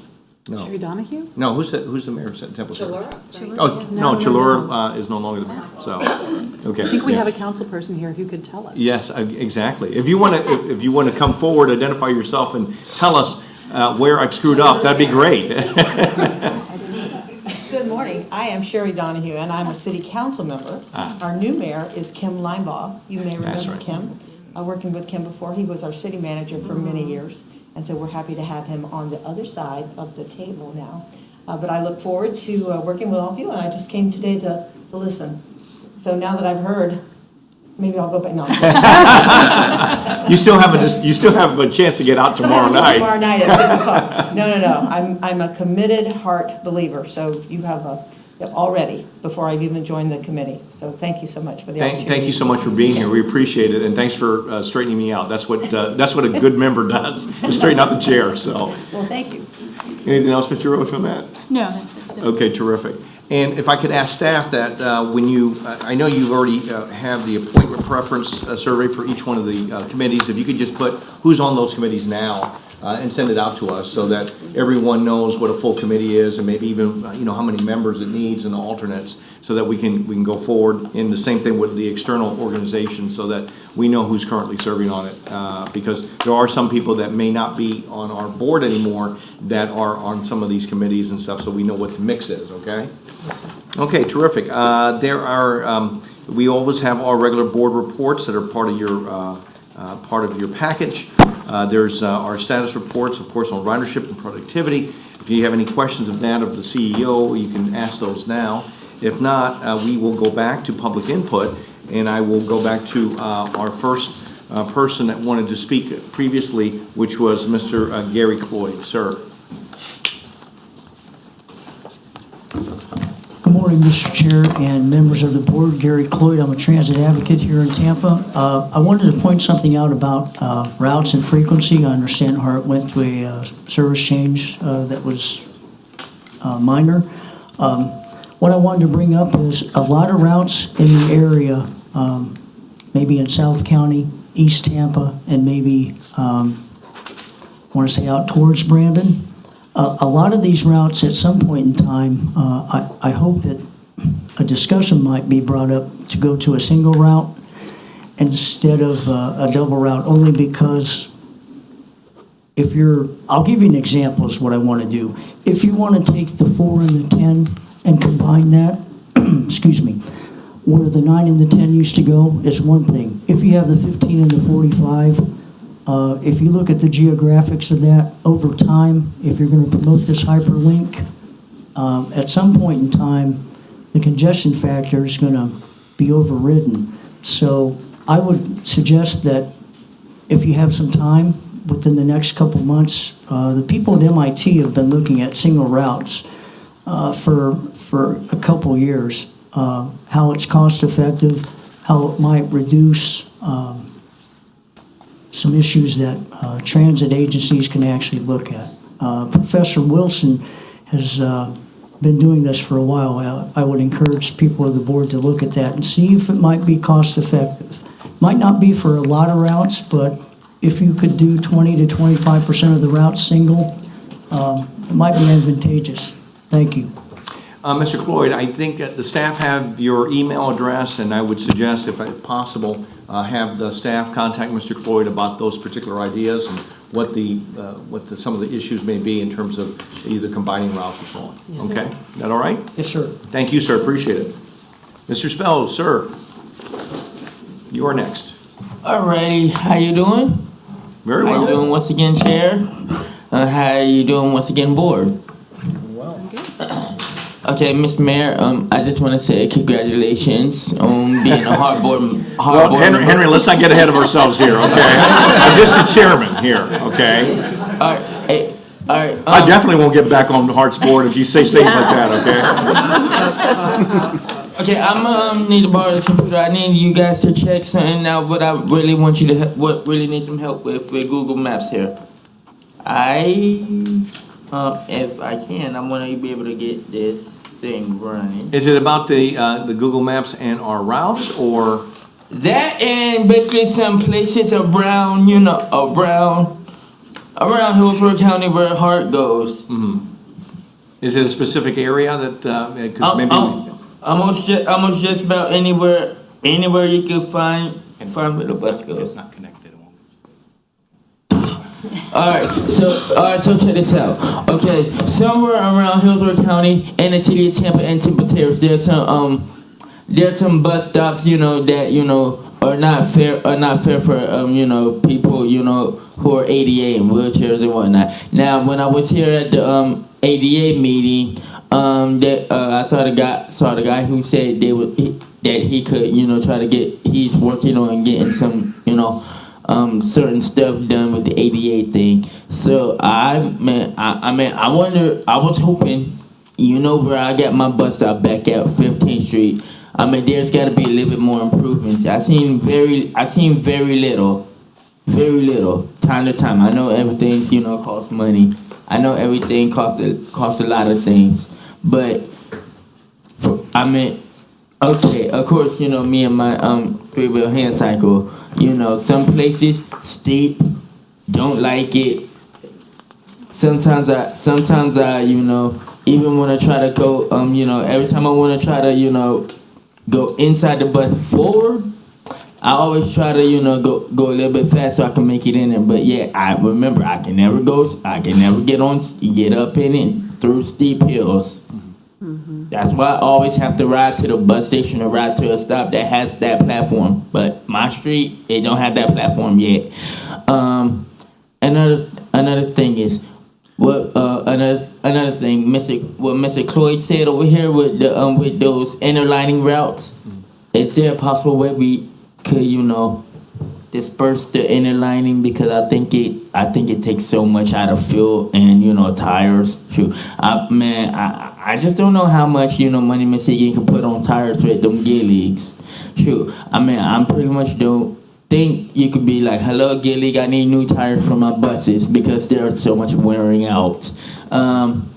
No. Sherry Donahue? No, who's the mayor of Temple Terrace? Chalura? Oh, No, no, no, Chalura is no longer the mayor, so, okay. I think we yeah. have a council person here who could tell us. Yes, exactly. If you want to come forward, identify yourself, and tell us where I've screwed up, that'd be great. Good morning. I am Sherry Donahue, and I'm a city council member. Our new mayor is Kim Linebaugh. You may That's remember right. Kim. Working with Kim before. He was our city manager for many years, and so we're happy to have him on the other side of the table now. But I look forward to working with all of you, and I just came today to listen. So now that I've heard, maybe I'll go back. No. You still have a chance to get out tomorrow night. Tomorrow night at 6 o'clock. No. I'm a committed HART believer, so you have already, before I've even joined the committee. So thank you so much for the opportunity. Thank you so much for being here. We appreciate it, and thanks for straightening me out. That's what a good member does, is straighten out the chair, so. Well, thank you. Anything else, Mr. Roach, on that? No. that's- Okay, terrific. And if I could ask staff that when you, I know you already have the appointment preference survey for each one of the committees, if you could just put who's on those committees now and send it out to us so that everyone knows what a full committee is and maybe even, how many members it needs and the alternates so that we can go forward. And the same thing with the external organization so that we know who's currently serving on it. Because there are some people that may not be on our board anymore that are on some of these committees and stuff, so we know what the mix is, okay? Okay, terrific. We always have our regular board reports that are part of your package. There's our status reports, of course, on ridership and productivity. If you have any questions of that of the CEO, you can ask those now. If not, we will go back to public input, and I will go back to our first person that wanted to speak previously, which was Mr. Gary Cloyd. Sir. Good morning, Mr. Chair and members of the board. Gary Cloyd, I'm a transit advocate here in Tampa. I wanted to point something out about routes and frequency. I understand HART went through a service change that was minor. What I wanted to bring up is a lot of routes in the area, maybe in South County, East Tampa, and maybe, I want to say out towards Brandon. A lot of these routes at some point in time, I hope that a discussion might be brought up to go to a single route instead of a double route, only because I'll give you an example is what I want to do. If you want to take the 4 and the 10 and combine that, excuse me, where the 9 and the 10 used to go is one thing. If you have the 15 and the 45, if you look at the geographics of that over time, if you're going to promote this hyperlink, at some point in time, the congestion factor is going to be overridden. So I would suggest that if you have some time within the next couple months, the people at MIT have been looking at single routes for a couple years, how it's cost effective, how it might reduce some issues that transit agencies can actually look at. Professor Wilson has been doing this for a while. I would encourage people of the board to look at that and see if it might be cost effective. Might not be for a lot of routes, but if you could do 20 to 25% of the routes single, it might be advantageous. Thank you. Mr. Cloyd, I think the staff have your email address, and I would suggest, if possible, have the staff contact Mr. Cloyd about those particular ideas and what some of the issues may be in terms of either combining routes or so on. Yes, Okay? Is that all right? Yes, sir. Thank you, sir. Appreciate it. Mr. Spells, sir, you are next. Alrighty, how you doing? Very well. How you doing once again, Chair? How you doing once again, Board? Okay, Mr. Mayor, I just want to say congratulations on being a HART Board. Well, Henry, let's not get ahead of ourselves here, okay? I'm just the chairman here, okay? All right. I definitely won't get back on HART's board if you say things like that, okay? Okay, I'm need to borrow this computer. I need you guys to check something out. What I really want you to, what really need some help with Google Maps here. If I can, I want to be able to get this thing running. Is it about the Google Maps and our routes, or? That and basically some places around, around Hillsborough County where HART goes. Mm-hmm. Is it a specific area that, because maybe? Almost just about anywhere you can find where the bus goes. It's not connected. Alright, so check this out. Okay, somewhere around Hillsborough County and the city of Tampa and Tampa Terrace, there's some bus stops, that, are not fair for, people, who are ADA and wheelchairs and whatnot. Now, when I was here at the, ADA meeting, I saw the guy who said that he could, try to he's working on getting some, certain stuff done with the ADA thing. So I was hoping, where I got my bus stop back at 15th Street. There's got to be a little bit more improvements. I seen very little, time to time. I know everything's, costs money. I know everything costs a lot of things, but okay, of course, me and my three-wheel hand cycle. Some places steep, don't like it. Sometimes I, even want to try to go, every time I want to try to, go inside the bus forward, I always try to, go a little bit fast so I can make it in there. But yeah, I remember I can never get up in it through steep hills. Mm-hmm. That's why I always have to ride to the bus station or ride to a stop that has that platform. But my street, it don't have that platform yet. Another thing is another thing, what Mr. Cloyd said over here with the with those interlining routes. Mm-hmm. Is there a possible way we could disperse the interlining, because I think it takes so much out of fuel and tires. Shoot, I just don't know how much money Mr. Egan can put on tires with them gear leagues. Shoot, I pretty much don't think you could be like, hello gear league, I need new tires for my buses because they're so much wearing out. And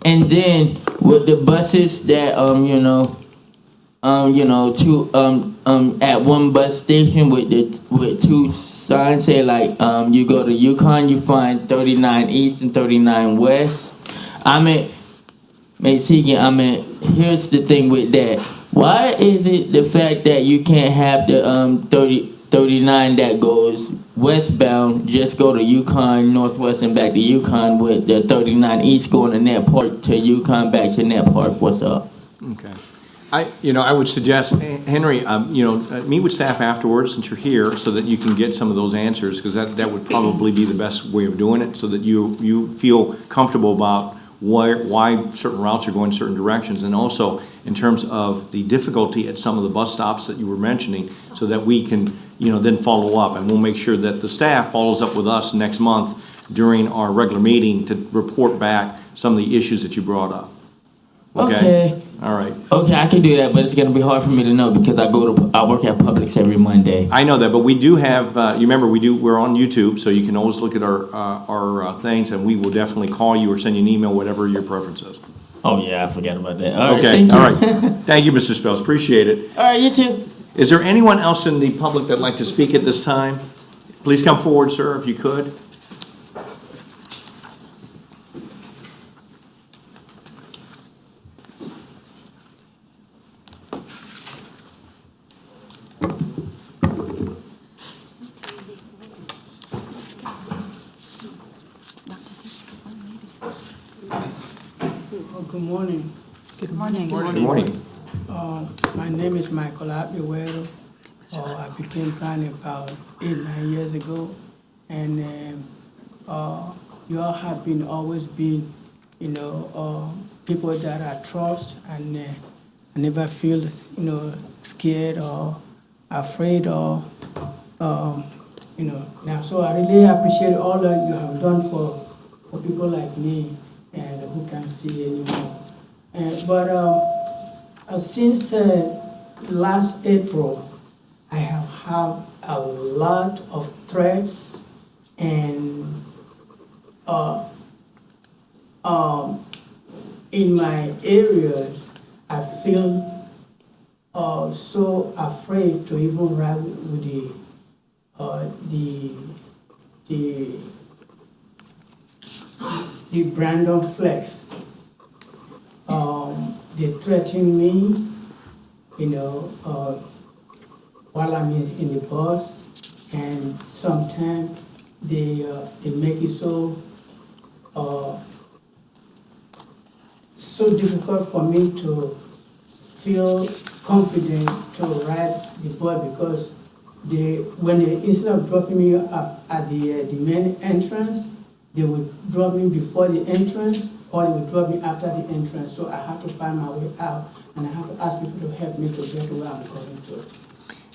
then with the buses that at one bus station with two signs say like you go to Yukon, you find 39 East and 39 West. Here's the thing with that. Why is it the fact that you can't have the 39 that goes westbound just go to Yukon Northwest and back to Yukon, with the 39 East going to Net Park to Yukon back to Net Park? What's up? Okay. I would suggest, Henry, meet with staff afterwards since you're here so that you can get some of those answers, because that would probably be the best way of doing it, so that you feel comfortable about why certain routes are going certain directions, and also in terms of the difficulty at some of the bus stops that you were mentioning, so that we can, then follow up, and we'll make sure that the staff follows up with us next month during our regular meeting to report back some of the issues that you brought up. Okay. All right. Okay, I can do that, but it's gonna be hard for me to know because I work at Publix every Monday. I know that, but we do have. You remember we're on YouTube, so you can always look at our things, and we will definitely call you or send you an email, whatever your preference is. Oh yeah, I forgot about that. All right, okay. Thank you. All right. Thank you, Mr. Spells. Appreciate it. All right, you too. Is there anyone else in the public that'd like to speak at this time? Please come forward, sir, if you could. Good morning. Good morning. Good morning. My name is Michael Abiwero. I became planning about 8-9 years ago, and you all have been always been, people that I trust, and I never feel, scared or afraid or, now. So I really appreciate all that you have done for people like me and who can't see anymore. But since last April, I have had a lot of threats and in my area, I feel so afraid to even ride with the Brandon Flex. They threaten me, while I'm in the bus, and sometimes they make it so difficult for me to feel confident to ride the bus because instead of dropping me up at the main entrance, they would drop me before the entrance or they would drop me after the entrance. So I had to find my way out, and I have to ask people to help me to get to where I'm going to.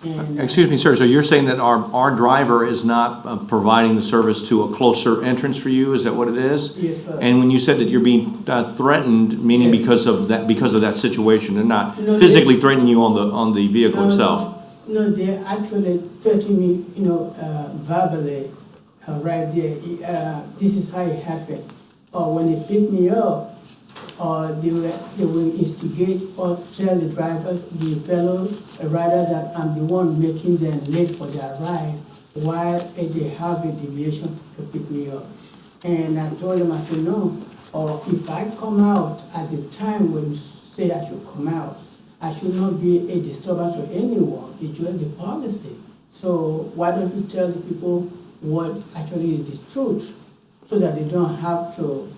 And, Excuse me, sir, so you're saying that our driver is not providing the service to a closer entrance for you? Is that what it is? Yes, sir. And when you said that you're being threatened, meaning Yes. because of that situation, they're not physically threatening you on the vehicle itself? No, they actually threatened me, verbally, right there. This is how it happened. When they picked me up, they will instigate or tell the driver, the fellow rider, that I'm the one making them late for their ride, while they have a deviation to pick me up. And I told them, I said, no, or if I come out at the time when you say I should come out, I should not be a disturbance to anyone. It's just the policy. So why don't you tell the people what actually is the truth, so that they don't have to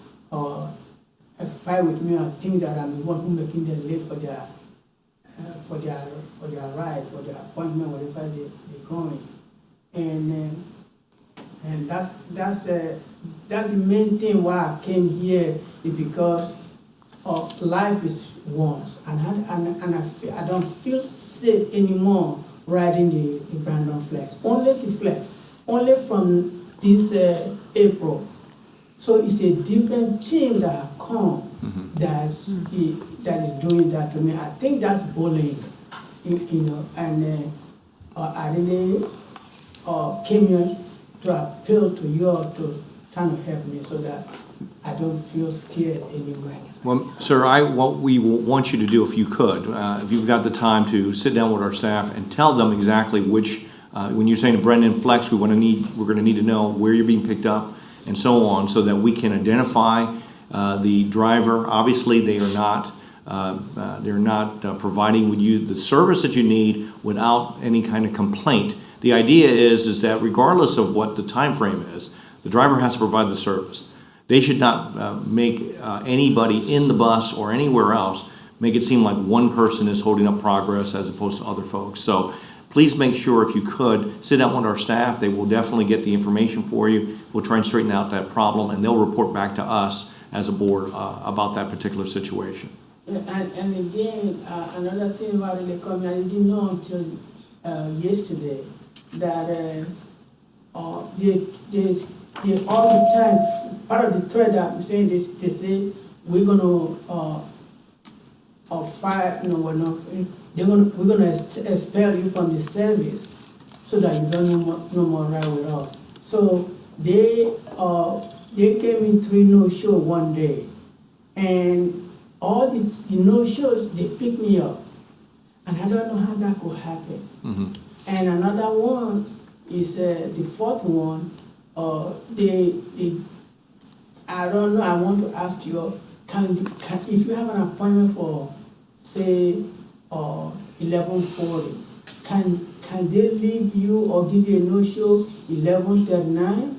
fight with me or think that I'm the one who making them late for their ride, for their appointment, whatever they're going. And that's the main thing why I came here, is because life is once, and I don't feel safe anymore riding the Brandon Flex. Only the Flex, only from this April. So it's a different team that have come that is doing that to me. I think that's bullying, and I really came here to appeal to you all to kind of help me so that I don't feel scared anymore. Well, sir, what we want you to do, if you could, if you've got the time, to sit down with our staff and tell them exactly which, when you're saying to Brendan Flex, we're going to need to know where you're being picked up and so on, so that we can identify the driver. Obviously, they're not providing with you the service that you need without any kind of complaint. The idea is that regardless of what the time frame is, the driver has to provide the service. They should not make anybody in the bus or anywhere else make it seem like one person is holding up progress as opposed to other folks. So please make sure, if you could, sit down with our staff. They will definitely get the information for you. We'll try and straighten out that problem, and they'll report back to us as a board about that particular situation. And again, another thing about the company, I didn't know until yesterday that they all the time, part of the threat that I'm saying, they say we're gonna fire, we're gonna expel you from the service so that you don't no more ride with us. So they gave me 3 no-show one day, and all the no-shows, they picked me up, and I don't know how that could happen. And another one is the fourth one. I don't know. I want to ask you, if you have an appointment for, say, 11:40, can they leave you or give you a no-show 11:39?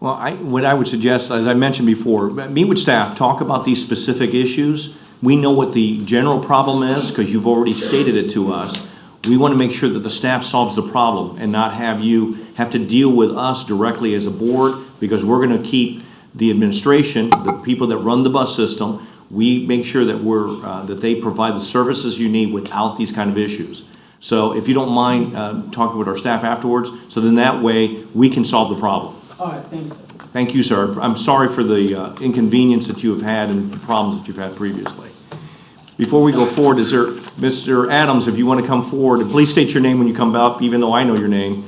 Well, what I would suggest, as I mentioned before, meet with staff, talk about these specific issues. We know what the general problem is, because you've already stated it to us. We want to make sure that the staff solves the problem and not have you have to deal with us directly as a board, because we're going to keep the administration, the people that run the bus system, we make sure that that they provide the services you need without these kind of issues. So if you don't mind talking with our staff afterwards, so then that way we can solve the problem. All right, thanks, sir. Thank you, sir. I'm sorry for the inconvenience that you have had and the problems that you've had previously. Before we go forward, is there, Mr. Adams, if you want to come forward, and please state your name when you come up, even though I know your name.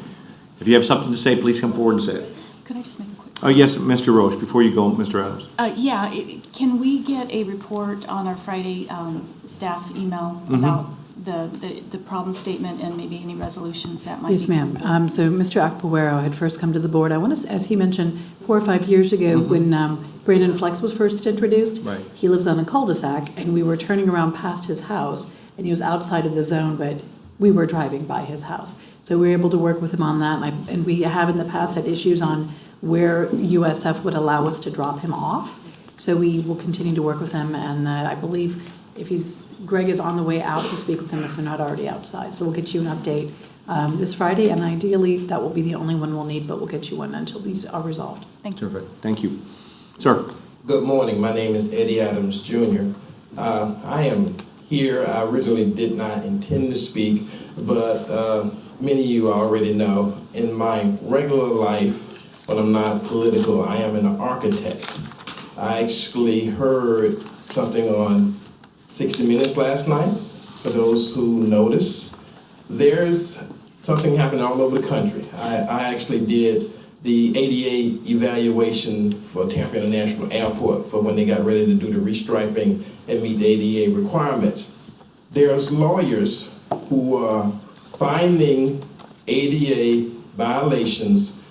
If you have something to say, please come forward and say it. Could I just make a quick? Oh, yes, Mr. Roche, before you go, Mr. Adams. Yeah, can we get a report on our Friday staff email about the problem statement and maybe any resolutions that might be? Yes, ma'am. So Mr. Akpawero had first come to the board, I want to, as he mentioned, 4 or 5 years ago when Brandon Flex was first introduced. Right. He lives on a cul-de-sac, and we were turning around past his house, and he was outside of the zone, but we were driving by his house. So we were able to work with him on that, and we have in the past had issues on where USF would allow us to drop him off. So we will continue to work with him, and I believe if Greg is on the way out to speak with him if they're not already outside. So we'll get you an update this Friday, and ideally that will be the only one we'll need, but we'll get you one until these are resolved. Thank you. Terrific. Thank you. Sir. Good morning. My name is Eddie Adams, Jr. I am here. I originally did not intend to speak, but many of you already know in my regular life, when I'm not political, I am an architect. I actually heard something on 60 Minutes last night, for those who notice. There's something happening all over the country. I actually did the ADA evaluation for Tampa International Airport for when they got ready to do the restriping and meet the ADA requirements. There's lawyers who are finding ADA violations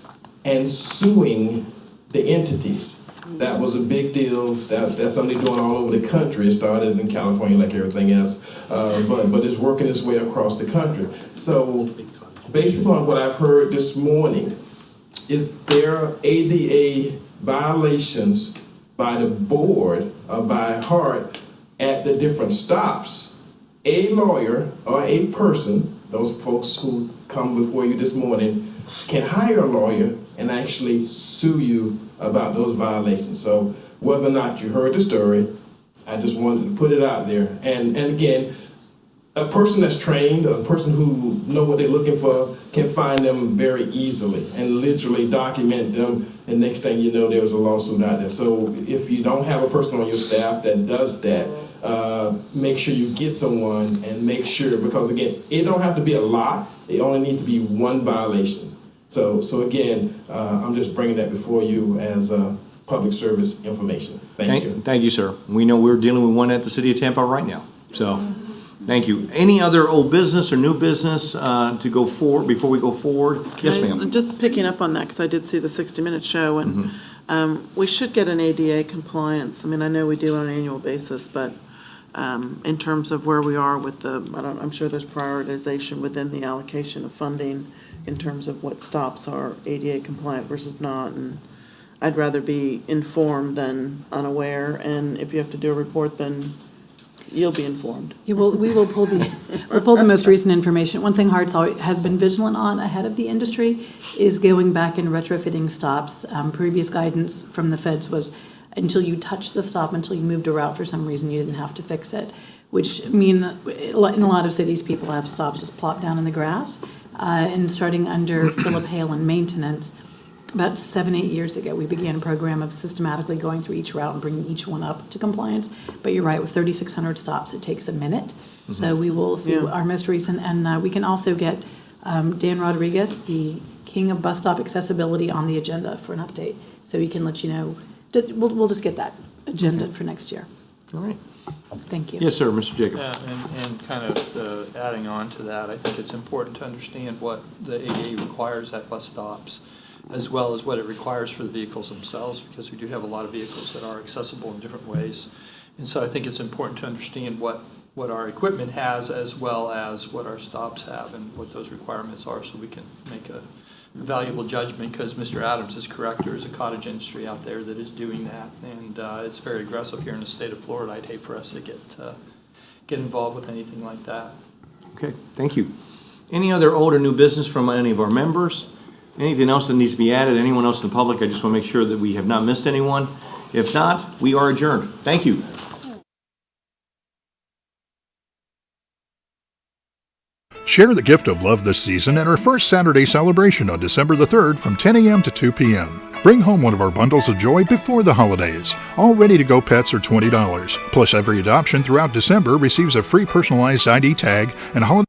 and suing the entities. That was a big deal. That's something they're doing all over the country. It started in California like everything else, but it's working its way across the country. So based upon what I've heard this morning, if there are ADA violations by the board or by HART at the different stops, a lawyer or a person, those folks who come before you this morning, can hire a lawyer and actually sue you about those violations. So whether or not you heard the story, I just wanted to put it out there. And again, a person that's trained, a person who know what they're looking for, can find them very easily and literally document them. And next thing you know, there's a lawsuit out there. So if you don't have a person on your staff that does that, make sure you get someone and make sure, because again, it don't have to be a lot. It only needs to be one violation. So again, I'm just bringing that before you as public service information. Thank you. Thank you, sir. We know we're dealing with one at the City of Tampa right now. So, thank you. Any other old business or new business to go forward before we go forward? Yes, ma'am. Just picking up on that, because I did see the 60 Minute show, and we should get an ADA compliance. I mean, I know we do on an annual basis, but in terms of where we are with I'm sure there's prioritization within the allocation of funding in terms of what stops are ADA compliant versus not, and I'd rather be informed than unaware, and if you have to do a report, then you'll be informed. Yeah, well, we will pull the most recent information. One thing HART has been vigilant on ahead of the industry is going back and retrofitting stops. Previous guidance from the feds was until you touch the stop, until you moved a route for some reason, you didn't have to fix it, which mean in a lot of cities, people have stops just plopped down in the grass. And starting under Philip Hale in maintenance, about 7-8 years ago, we began a program of systematically going through each route and bringing each one up to compliance. But you're right, with 3,600 stops, it takes a minute. So we will see our most recent, and we can also get Dan Rodriguez, the king of bus stop accessibility, on the agenda for an update. So he can let you know. We'll just get that agenda for next year. All right. Thank you. Yes, sir, Mr. Jacobs. Yeah, and kind of adding on to that, I think it's important to understand what the ADA requires at bus stops, as well as what it requires for the vehicles themselves, because we do have a lot of vehicles that are accessible in different ways. And so I think it's important to understand what what our equipment has as well as what our stops have and what those requirements are, so we can make a valuable judgment, because Mr. Adams is correct, there is a cottage industry out there that is doing that, and it's very aggressive here in the state of Florida. I'd hate for us to get involved with anything like that. Okay, thank you. Any other old or new business from any of our members? Anything else that needs to be added? Anyone else in the public? I just want to make sure that we have not missed anyone. If not, we are adjourned. Thank you. Share the gift of love this season at our first Saturday celebration on December the 3rd from 10 a.m. to 2 p.m. Bring home one of our bundles of joy before the holidays. All ready-to-go pets are $20. Plus, every adoption throughout December receives a free personalized ID tag and holiday